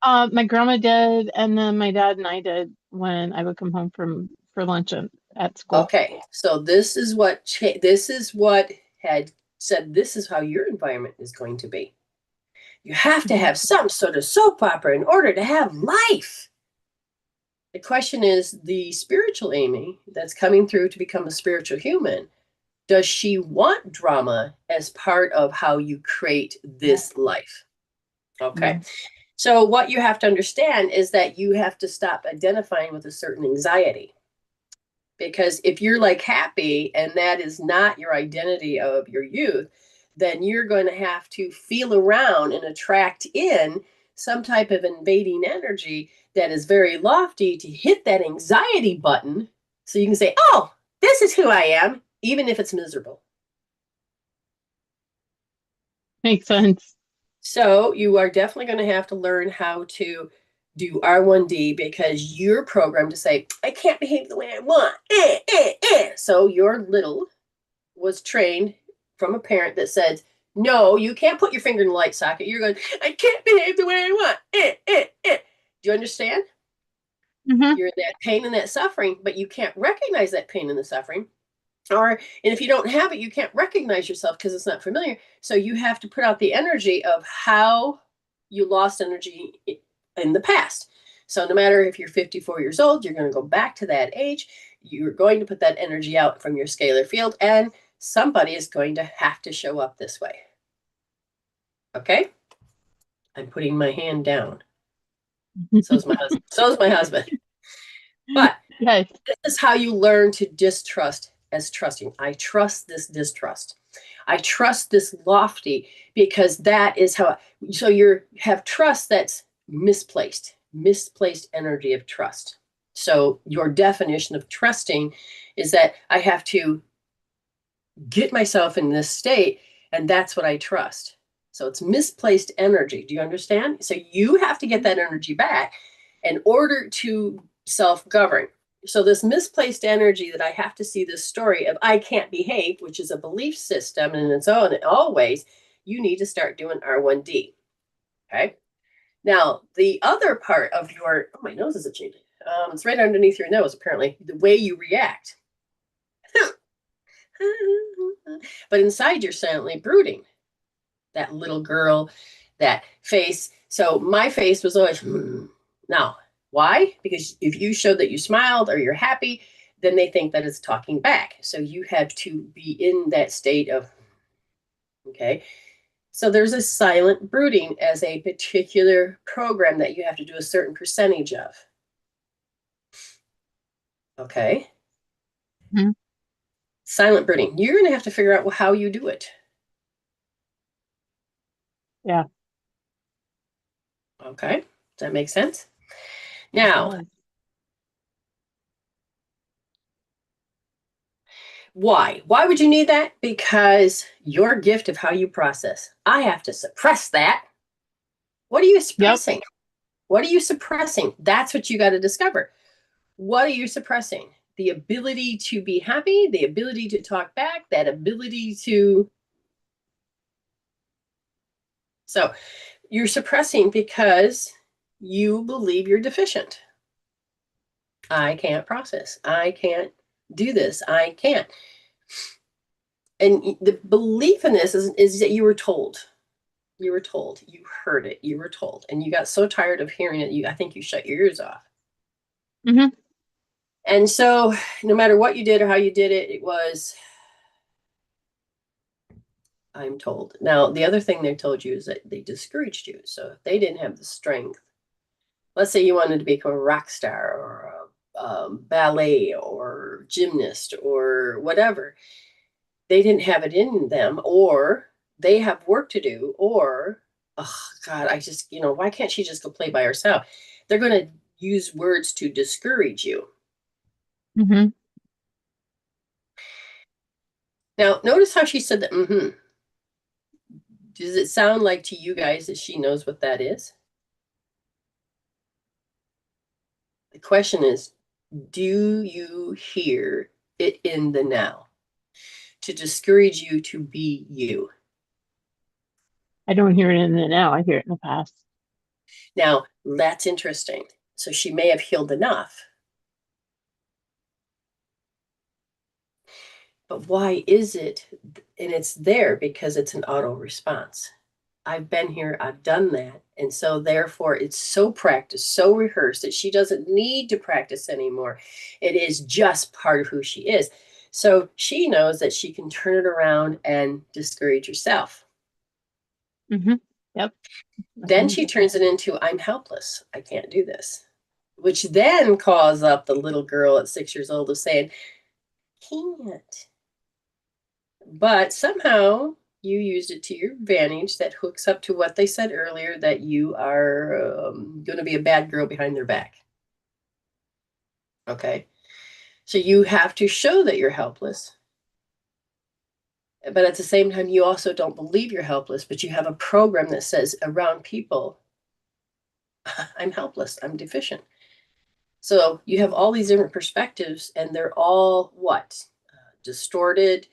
My grandma did, and then my dad and I did when I would come home from for lunch at school. Okay, so this is what had said, this is how your environment is going to be. You have to have some sort of soap opera in order to have life. The question is, the spiritual Ayme that's coming through to become a spiritual human, does she want drama as part of how you create this life? Okay. Yeah. So what you have to understand is that you have to stop identifying with a certain anxiety. Because if you're like happy and that is not your identity of your youth, then you're going to have to feel around and attract in some type of invading energy that is very lofty to hit that anxiety button so you can say, oh, this is who I am, even if it's miserable. Makes sense. So you are definitely going to have to learn how to do R1D because you're programmed to say, I can't behave the way I want. So your little was trained from a parent that said, no, you can't put your finger in the light socket. You're going, I can't behave the way I want. Do you understand? Mm-hmm. You're in that pain and that suffering, but you can't recognize that pain and the suffering. And if you don't have it, you can't recognize yourself because it's not familiar. So you have to put out the energy of how you lost energy in the past. So no matter if you're 54 years old, you're going to go back to that age. You're going to put that energy out from your scalar field, and somebody is going to have to show up this way. Okay? I'm putting my hand down. So's my husband. So's my husband. But Yes. this is how you learn to distrust as trusting. I trust this distrust. I trust this lofty because that is how. So you have trust that's misplaced energy of trust. So your definition of trusting is that I have to get myself in this state, and that's what I trust. So it's misplaced energy. Do you understand? So you have to get that energy back in order to self-govern. So this misplaced energy that I have to see this story of I can't behave, which is a belief system in its own always, you need to start doing R1D. Okay. Now, the other part of your, oh, my nose is changing. It's right underneath your nose, apparently, the way you react. But inside you're silently brooding. That little girl, that face. So my face was always, now, why? Because if you show that you smiled or you're happy, then they think that it's talking back. So you have to be in that state of, okay. So there's a silent brooding as a particular program that you have to do a certain percentage of. Okay. Mm-hmm. Silent brooding. You're going to have to figure out how you do it. Yeah. Okay. Does that make sense? Now, why? Why would you need that? Because your gift of how you process. I have to suppress that. What are you suppressing? Yep. What are you suppressing? That's what you got to discover. What are you suppressing? The ability to be happy, the ability to talk back, that ability to. So you're suppressing because you believe you're deficient. I can't process. I can't do this. I can't. And the belief in this is that you were told. You were told. You heard it. You were told. And you got so tired of hearing it, I think you shut your ears off. Mm-hmm. And so no matter what you did or how you did it, it was, I'm told. Now, the other thing they told you is that they discouraged you. So if they didn't have the strength, let's say you wanted to become a rock star or a ballet or gymnast or whatever, they didn't have it in them, or they have work to do, or, oh God, I just, why can't she just go play by herself? They're going to use words to discourage you. Mm-hmm. Now, notice how she said that, mm-hmm. Does it sound like to you guys that she knows what that is? The question is, do you hear it in the now to discourage you to be you? I don't hear it in the now. I hear it in the past. Now, that's interesting. So she may have healed enough. But why is it? And it's there because it's an auto response. I've been here, I've done that. And so therefore it's so practiced, so rehearsed that she doesn't need to practice anymore. It is just part of who she is. So she knows that she can turn it around and discourage herself. Mm-hmm. Yep. Then she turns it into, I'm helpless. I can't do this. Which then calls up the little girl at 6 years old of saying, can't. But somehow you used it to your advantage that hooks up to what they said earlier, that you are going to be a bad girl behind their back. Okay. So you have to show that you're helpless. But at the same time, you also don't believe you're helpless, but you have a program that says around people, I'm helpless, I'm deficient. So you have all these different perspectives, and they're all what? Distorted,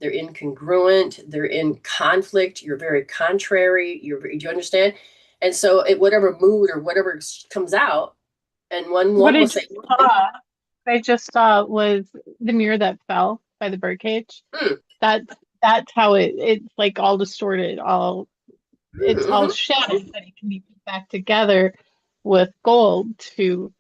they're incongruent, they're in conflict, you're very contrary, do you understand? And so whatever mood or whatever comes out, and one What will I say, just saw, I just saw was the mirror that fell by the birdcage. hmm, That that's how it's like all distorted, it's all mm-hmm. shattered, but it can be put back together with gold to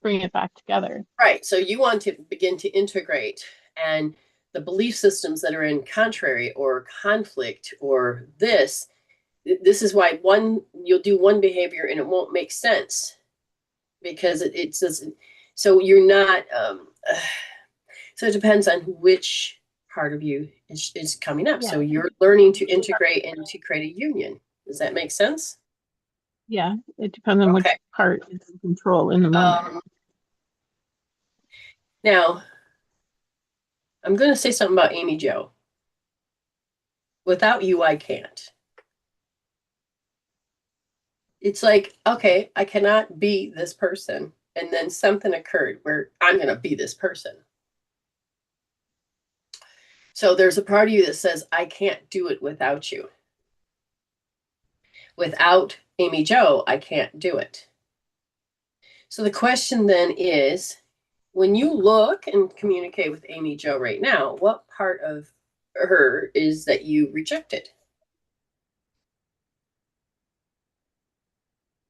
bring it back together. Right. So you want to begin to integrate, and the belief systems that are in contrary or conflict or this is why you'll do one behavior and it won't make sense because it says, so you're not, so it depends on which part of you is coming up. Yeah. So you're learning to integrate and to create a union. Does that make sense? Yeah, it depends on Okay. which part is in control in the moment. Now, I'm going to say something about Amy Jo. Without you, I can't. It's like, okay, I cannot be this person. And then something occurred where I'm going to be this person. So there's a part of you that says, I can't do it without you. Without Amy Jo, I can't do it. So the question then is, when you look and communicate with Amy Jo right now, what part of her is that you rejected?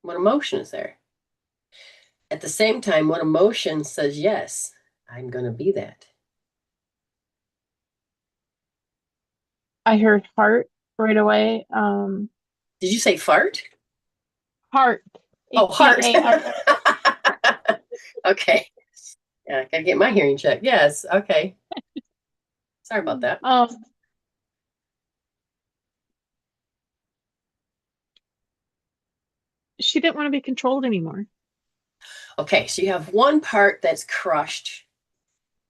What emotion is there? At the same time, what emotion says, yes, I'm going to be that? I heard heart right away. Did you say fart? Heart, Oh, heart. HEAR. Okay. Yeah, I gotta get my hearing checked. Yes. Okay. Sorry about that. She didn't want to be controlled anymore. Okay, so you have one part that's crushed,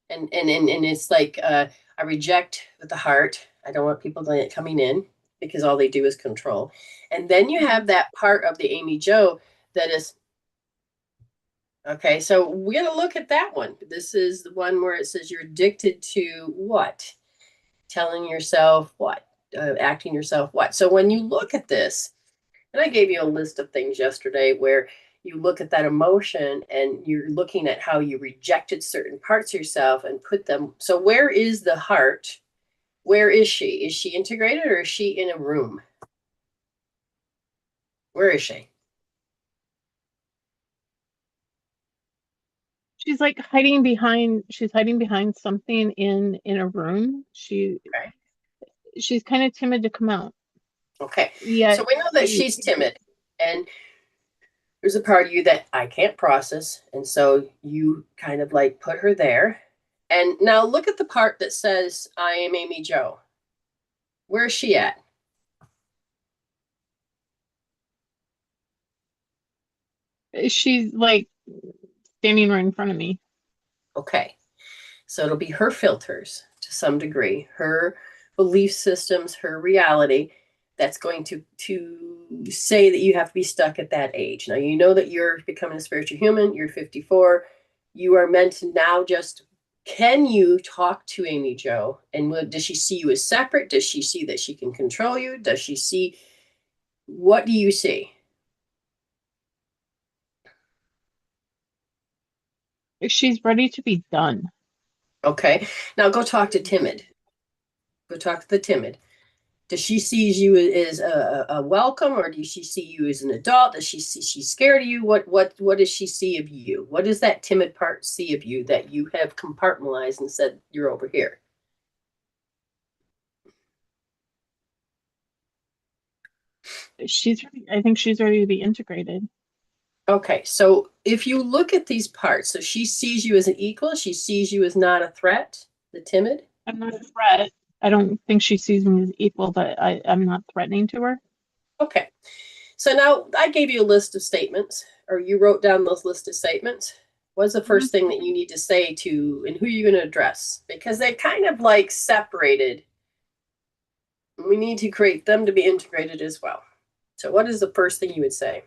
and it's like I reject with the heart. I don't want people coming in because all they do is control. And then you have that part of the Amy Jo that is okay. So we're gonna look at that one. This is the one where it says you're addicted to what? Telling yourself what? Acting yourself what? So when you look at this, and I gave you a list of things yesterday where you look at that emotion and you're looking at how you rejected certain parts of yourself and put them. So, where is the heart? Where is she? Is she integrated or is she in a room? Where is she? She's hiding behind something in a room. Okay. She's kind of timid to come out. Okay. Yeah. So, we know that she's timid. And there's a part of you that I can't process. And so you kind of like put her there. And now look at the part that says, I am Amy Jo. Where is she at? She's like standing right in front of me. Okay. So it'll be her filters to some degree, her belief systems, her reality that's going to say that you have to be stuck at that age. Now you know that you're becoming a spiritual human, you're 54. You are meant to now just can you talk to Amy Jo? And does she see you as separate? Does she see that she can control you? Does she see what do you see? She's ready to be done. Okay. Now go talk to timid. Go talk to the timid. Does she see you as a welcome, or does she see you as an adult? Does she see she's scared of you? What does she see of you? What does that timid part see of you that you have compartmentalized and said you're over here? I think she's ready to be integrated. Okay, so if you look at these parts, so she sees you as an equal, she sees you as not a threat, the timid. I'm not a threat. I don't think she sees me as equal, but I'm not threatening to her. Okay, so now I gave you a list of statements, or you wrote down those list of statements. What's the Mhm. first thing that you need to say to, and who are you going to address? Because they kind of like separated. We need to create them to be integrated as well. So, what is the first thing you would say?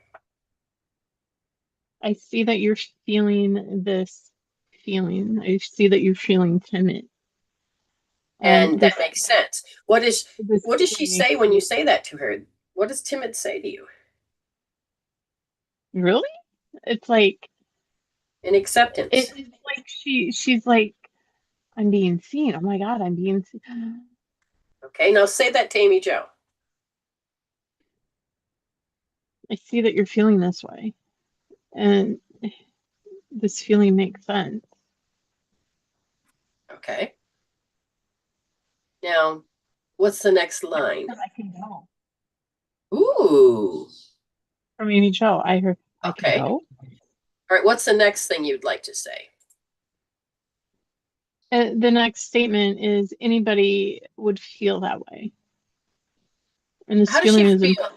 I see that you're feeling this feeling. I see that you're feeling timid. And This that makes sense. this What does she feeling makes say when you say that to her? What does timid say to you? really? It's like In acceptance. it's like she's like, I'm being seen. Oh my God, I'm being seen. Okay, now say that to Amy Joe. I see that you're feeling this way. And this feeling makes sense. Okay. Now, what's the next I heard line? that I can go. Ooh. From Amy Joe, I heard I can Okay. go. All right, what's the next thing you'd like to say? The next statement is anybody would feel that way. And this How does she feeling is feel?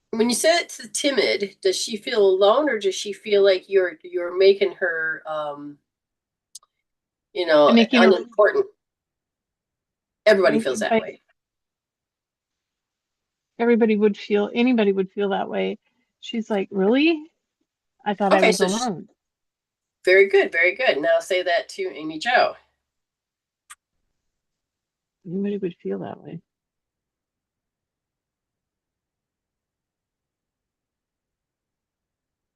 When you say it to timid, does she feel alone or does she feel like you're making her I'm making her unimportant? Everybody feels that everybody, way. everybody would feel anybody would feel that way. She's like, really? I thought I Okay, was so alone. very good, very good. Now say that to Amy Joe. Anybody would feel that way.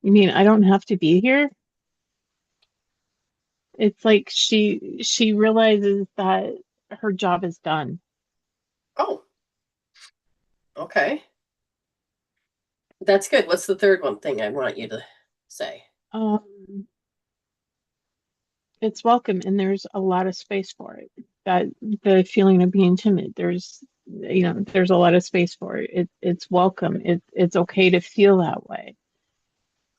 You mean I don't have to be here? It's like she realizes that her job is done. Oh, okay. That's good. What's the third one thing I want you to say? Um, it's welcome and there's a lot of space for it. That the feeling of being timid, there's a lot of space for it. It's welcome. It's okay to feel that way.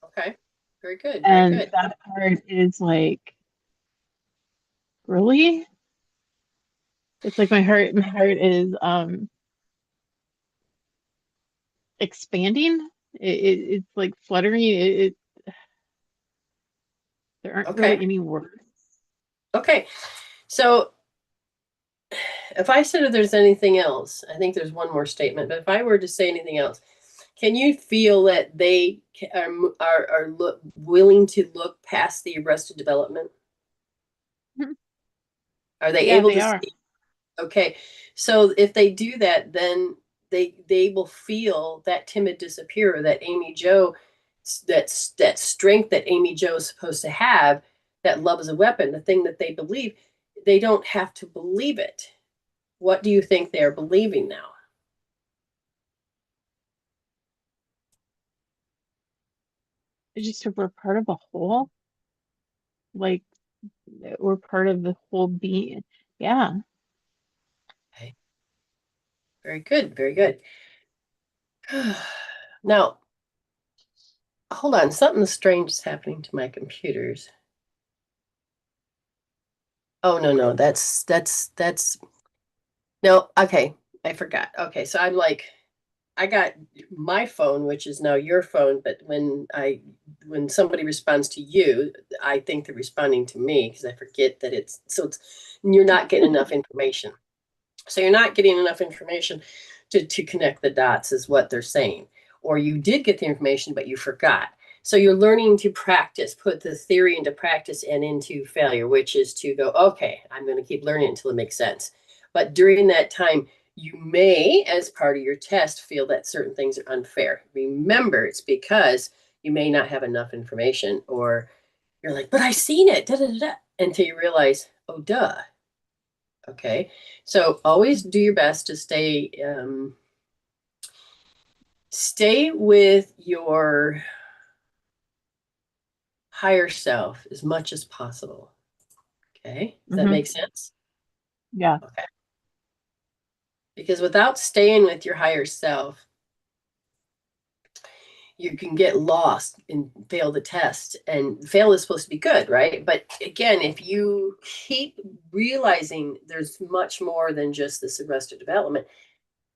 Okay. Very good, very And good. that part is like, really? It's like my heart is expanding. It's like fluttering. There aren't really Okay. any words. Okay. So if I said if there's anything else, I think there's one more statement, but if I were to say anything else, can you feel that they are willing to look past the arrested development? Are they Yeah, able they to are. see? Okay, so if they do that, then they will feel that timid disappear, that Amy Joe, that strength that Amy Joe is supposed to have, that love is a weapon, the thing that they believe, they don't have to believe it. What do you think they're believing now? It's just we're part of a whole. Like we're part of the whole being. Yeah. Okay, very good, very good. Now, hold on, something strange is happening to my computers. Oh no, no, that's no, okay, I forgot. Okay, so I'm like, I got my phone, which is now your phone, but when somebody responds to you, I think they're responding to me because I forget that you're not getting enough information. So you're not getting enough information to connect the dots is what they're saying. Or you did get the information, but you forgot. So you're learning to practice, put the theory into practice and into failure, which is to go, okay, I'm going to keep learning until it makes sense. But during that time, you may, as part of your test, feel that certain things are unfair. Remember, it's because you may not have enough information, or you're like, but I seen it, da, da, da, da, until you realize, Oh, duh. Okay. So always do your best to stay with your higher self as much as possible. Okay. Does that Hmm. make sense? Yeah. Okay. Because without staying with your higher self, you can get lost and fail the test. And fail is supposed to be good, right? But again, if you keep realizing there's much more than just this arrested development,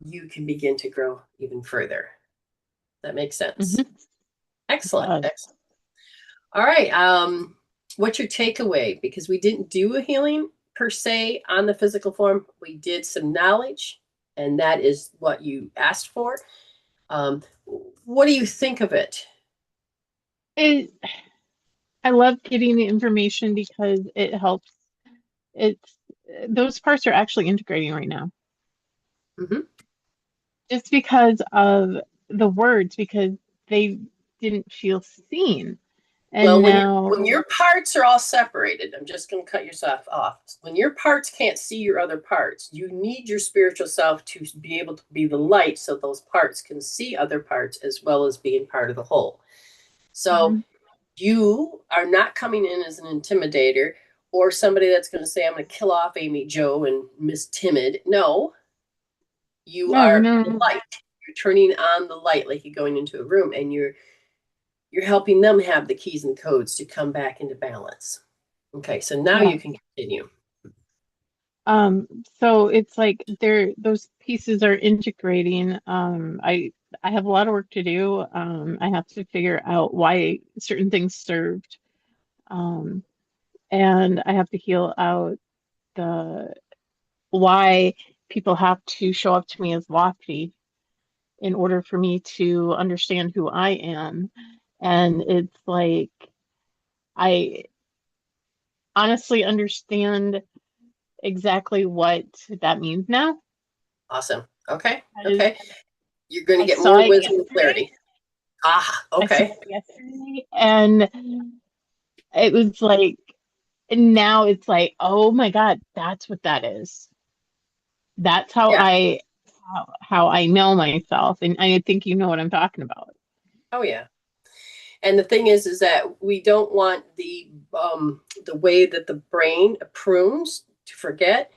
you can begin to grow even further. That makes sense. Hmm. It Excellent. does. Excellent. All right. What's your takeaway? Because we didn't do a healing per se on the physical form. We did some knowledge, and that is what you asked for. Um, what do you think of it? It, I love getting the information because it helps. It's those parts are actually integrating right now. Mhm. Just because of the words, because they didn't feel seen. Well, And when now, your parts are all separated, I'm just going to cut yourself off. When your parts can't see your other parts, you need your spiritual self to be able to be the light so those parts can see other parts as well as being part of the whole. So mhm. you are not coming in as an intimidator or somebody that's going to say, I'm going to kill off Amy Jo and Miss Timid. No, you No, are the no, light. You're turning on the light like you're going into a room, and you're helping them have the keys and codes to come back into balance. Okay, so now yeah. you can continue. So it's like those pieces are integrating. I have a lot of work to do. I have to figure out why certain things served. Um, and I have to heal out the why people have to show up to me as lofty in order for me to understand who I am. And it's like I honestly understand exactly what that means now. Awesome. Okay, Because okay. You're going to I get saw more it wisdom and yesterday. clarity. Ah, I saw okay. it yesterday, and it was like, and now it's like, oh my God, that's what that is. That's Yeah. how I know myself, and I think you know what I'm talking about. Oh, yeah. And the thing is that we don't want the way that the brain prunes to forget.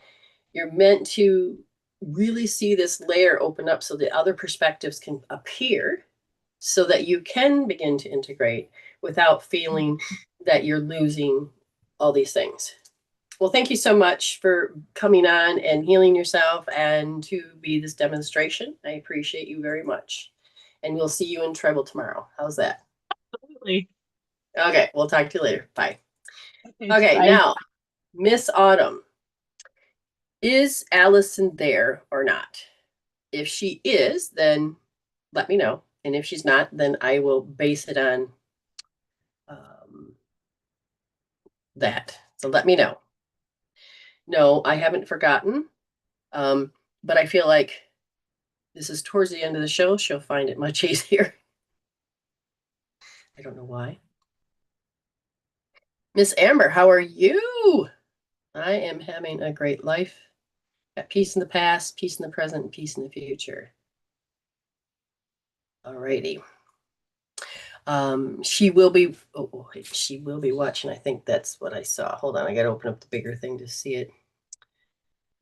You're meant to really see this layer open up so that other perspectives can appear so that you can begin to integrate without feeling that you're losing all these things. Well, thank you so much for coming on and healing yourself and to be this demonstration. I appreciate you very much. And we'll see you in Tribal tomorrow. How's that? Absolutely. Okay, we'll talk to you later. Bye. Okay, Okay, bye. now, Miss Autumn, is Allison there or not? If she is, then let me know. And if she's not, then I will base it on um, that. So let me know. No, I haven't forgotten. Um, but I feel like this is towards the end of the show. She'll find it much easier. I don't know why. Miss Amber, how are you? I am having a great life. Got peace in the past, peace in the present, and peace in the future. Alrighty. She will be. She will be watching. I think that's what I saw. Hold on, I got to open up the bigger thing to see it.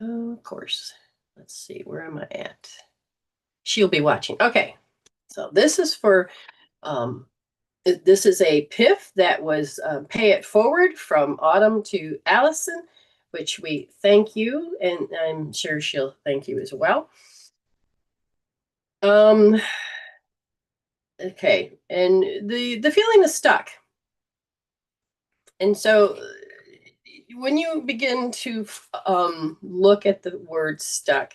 Oh, of course. Let's see. Where am I at? She'll be watching. Okay. So this is for. This is a PIF that was Pay It Forward from Autumn to Allison, which we thank you, and I'm sure she'll thank you as well. Um, okay, and the feeling is stuck, and so when you begin to look at the word stuck,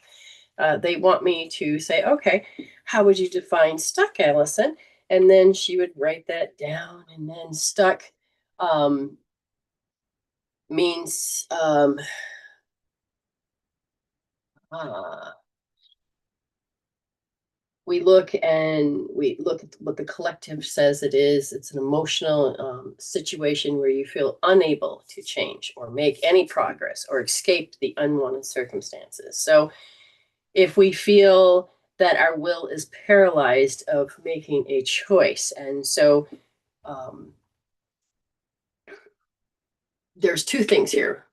they want me to say, okay, how would you define stuck, Allison? And then she would write that down, and then stuck um, means uh, we look at what the collective says it is. It's an emotional situation where you feel unable to change or make any progress or escape the unwanted circumstances. So if we feel that our will is paralyzed of making a choice, and so there's two things here.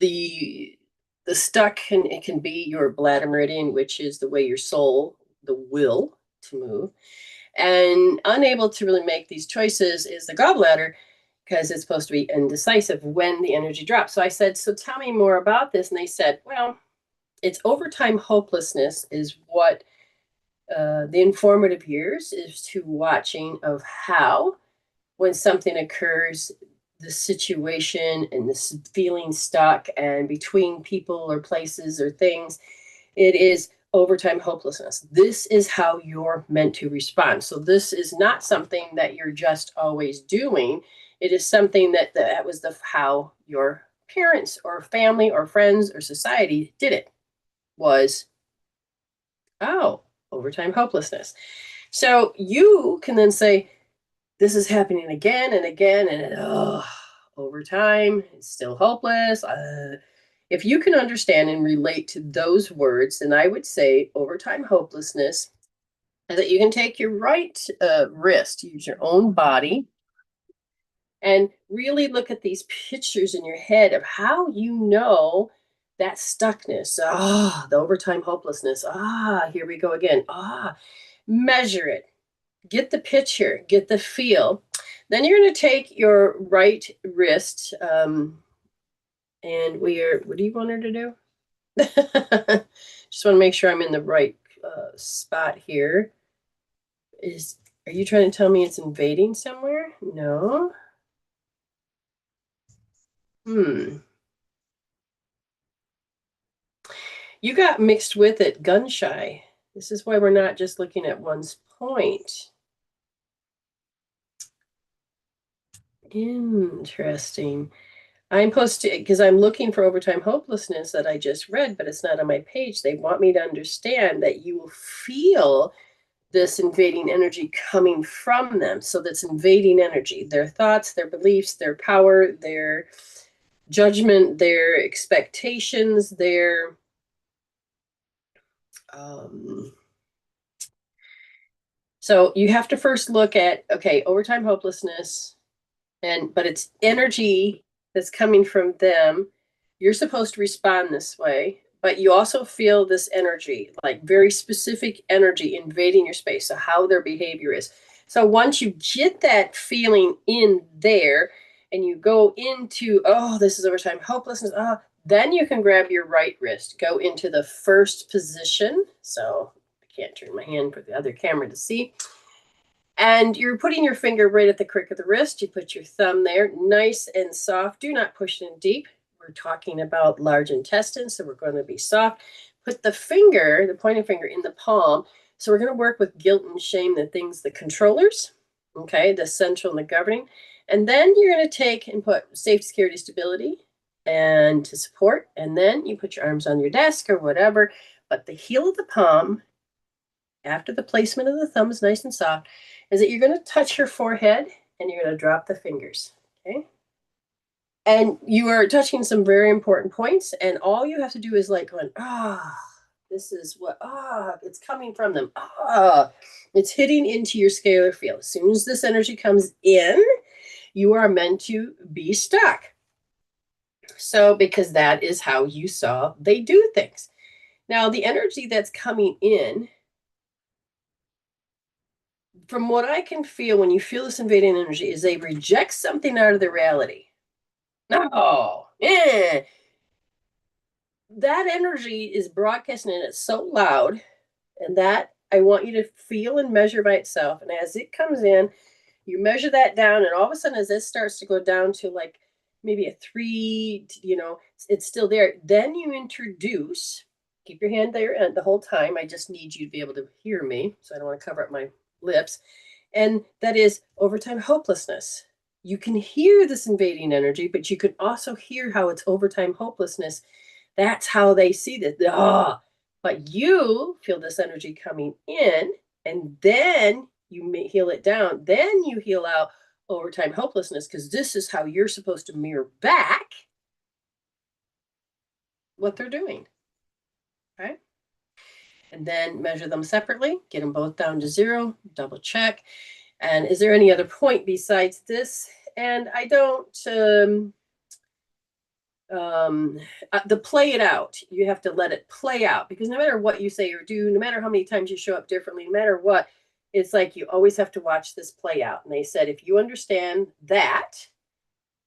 The stuck can be your bladder meridian, which is the way your soul, the will to move, and unable to really make these choices is the gallbladder, because it's supposed to be indecisive when the energy drops. So I said, so tell me more about this. And they said, well, it's overtime hopelessness is what the informative years is to watching of how, when something occurs, the situation and this feeling stuck and between people or places or things, it is overtime hopelessness. This is how you're meant to respond. So this is not something that you're just always doing. It is something that was how your parents or family or friends or society did it, was, oh, overtime hopelessness. So you can then say, this is happening again and again, and over time, it's still hopeless. If you can understand and relate to those words, then I would say overtime hopelessness is that you can take your right wrist, use your own body, and really look at these pictures in your head of how you know that stuckness, the overtime hopelessness, here we go again, measure it. Get the picture, get the feel. Then you're going to take your right wrist, and what do you want her to do? Just want to make sure I'm in the right spot here. Are you trying to tell me it's invading somewhere? No. You got mixed with it, gun shy. This is why we're not just looking at one's point. Interesting. I'm posting because I'm looking for overtime hopelessness that I just read, but it's not on my page. They want me to understand that you will feel this invading energy coming from them. So that's invading energy, their thoughts, their beliefs, their power, their judgment, their expectations, their so you have to first look at, okay, overtime hopelessness, but it's energy that's coming from them. You're supposed to respond this way, but you also feel this energy, like very specific energy invading your space. So how their behavior is. So once you get that feeling in there and you go into, this is overtime hopelessness, then you can grab your right wrist, go into the first position. So I can't turn my hand for the other camera to see. And you're putting your finger right at the crick of the wrist. You put your thumb there, nice and soft. Do not push in deep. We're talking about large intestines, so we're going to be soft. Put the pointing finger in the palm. So we're going to work with guilt and shame, the controllers, okay, the central and the governing. And then you're going to take and put safety, security, stability, and to support. And then you put your arms on your desk or whatever. But the heel of the palm, after the placement of the thumb is nice and soft, is that you're going to touch your forehead and you're going to drop the fingers, okay? And you are touching some very important points, and all you have to do is like going, this is what, it's coming from them. It's hitting into your scalar field. As soon as this energy comes in, you are meant to be stuck. So, because that is how you saw they do things. Now, the energy that's coming in, from what I can feel when you feel this invading energy, is they reject something out of the reality. No, that energy is broadcasting and it's so loud, and that I want you to feel and measure by itself. And as it comes in, you measure that down, and all of a sudden, as this starts to go down to like maybe a 3, it's still there. Then you introduce, keep your hand there the whole time. I just need you to be able to hear me, so I don't want to cover up my lips. And that is overtime hopelessness. You can hear this invading energy, but you can also hear how it's overtime hopelessness. That's how they see that. But you feel this energy coming in, and then you may heal it down. Then you heal out overtime hopelessness, because this is how you're supposed to mirror back what they're doing. Okay. And then measure them separately, get them both down to 0, double check. And is there any other point besides this? And I don't, the play it out, you have to let it play out, because no matter what you say or do, no matter how many times you show up differently, no matter what, it's like you always have to watch this play out. And they said, if you understand that,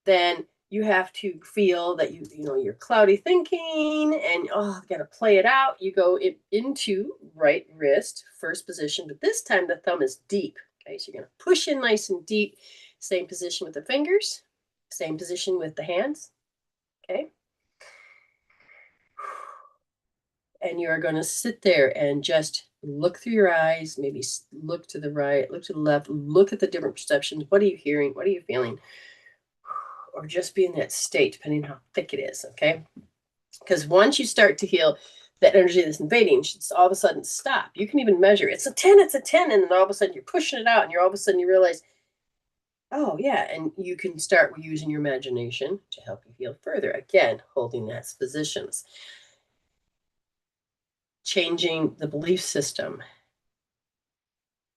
then you have to feel that you're cloudy thinking, and I've got to play it out. You go into right wrist, first position, but this time the thumb is deep. Okay, so you're going to push in nice and deep. Same position with the fingers, same position with the hands. Okay. And you are going to sit there and just look through your eyes, maybe look to the right, look to the left, look at the different perceptions. What are you hearing? What are you feeling? Or just be in that state, depending on how thick it is, okay? Because once you start to heal that energy that's invading, should all of a sudden stop. You can even measure, it's a 10, it's a 10, and then all of a sudden you're pushing it out, and all of a sudden you realize, oh yeah, and you can start using your imagination to help you heal further. Again, holding that positions. Changing the belief system.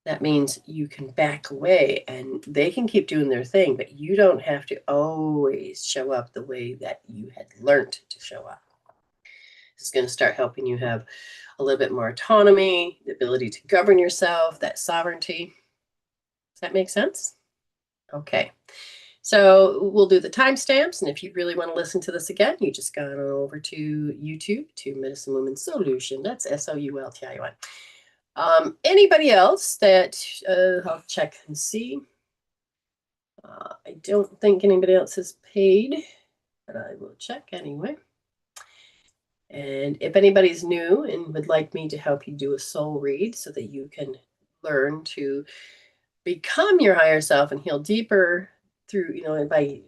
That means you can back away and they can keep doing their thing, but you don't have to always show up the way that you had learned to show up. This is going to start helping you have a little bit more autonomy, the ability to govern yourself, that sovereignty. Does that make sense? Okay. So we'll do the timestamps, and if you really want to listen to this again, you just go on over to YouTube to Medicine Woman Soultion. That's Soultion. Anybody else that I'll check and see. I don't think anybody else has paid, but I will check anyway. And if anybody's new and would like me to help you do a soul read so that you can learn to become your higher self and heal deeper through, by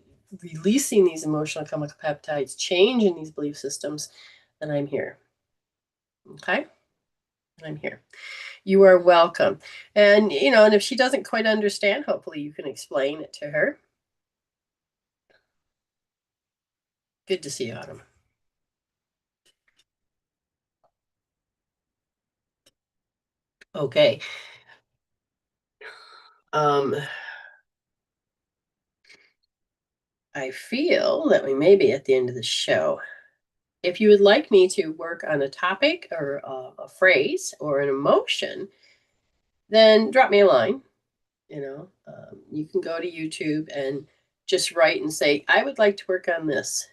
releasing these emotional chemical peptides, changing these belief systems, then I'm here. Okay? I'm here. You are welcome. And, and if she doesn't quite understand, hopefully you can explain it to her. Good to see you, Autumn. Okay. I feel that we may be at the end of the show. If you would like me to work on a topic or a phrase or an emotion, then drop me a line. You can go to YouTube and just write and say, I would like to work on this.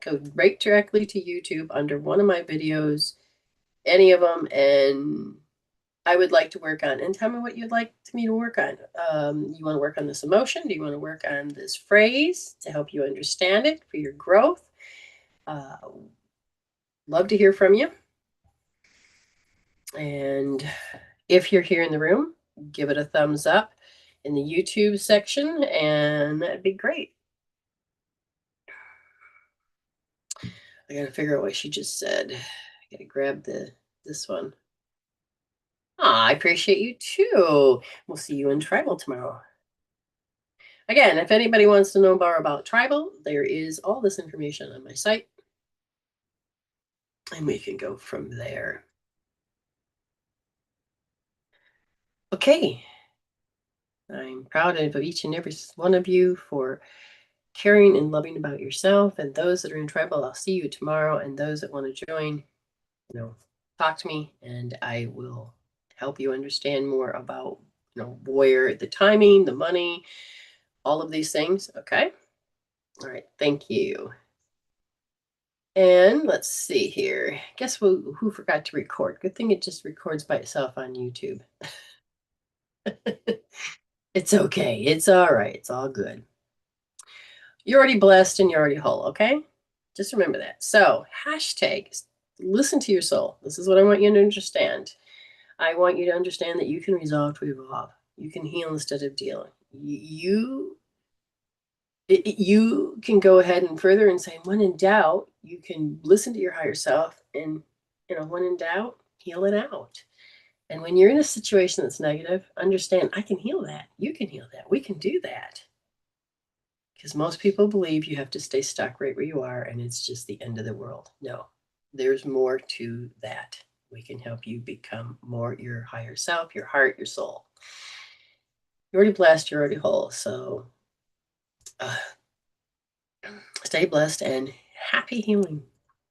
Go right directly to YouTube under one of my videos, any of them, and I would like to work on, and tell me what you'd like me to work on. You want to work on this emotion? Do you want to work on this phrase to help you understand it for your growth? Love to hear from you. And if you're here in the room, give it a thumbs up in the YouTube section, and that'd be great. I gotta figure out what she just said. I gotta grab this one. I appreciate you too. We'll see you in Tribal tomorrow. Again, if anybody wants to know more about Tribal, there is all this information on my site. And we can go from there. Okay. I'm proud of each and every one of you for caring and loving about yourself. And those that are in Tribal, I'll see you tomorrow. And those that want to join, talk to me and I will help you understand more about, where the timing, the money, all of these things. Okay. All right. Thank you. And let's see here. Guess who forgot to record? Good thing it just records by itself on YouTube. It's okay. It's all right. It's all good. You're already blessed and you're already whole, okay? Just remember that. So, hashtag listen to your soul. This is what I want you to understand. I want you to understand that you can resolve to evolve. You can heal instead of dealing. You can go ahead and further and say, when in doubt, you can listen to your higher self and when in doubt, heal it out. And when you're in a situation that's negative, understand I can heal that. You can heal that. We can do that. Because most people believe you have to stay stuck right where you are and it's just the end of the world. No, there's more to that. We can help you become more your higher self, your heart, your soul. You're already blessed, you're already whole. So stay blessed and happy healing.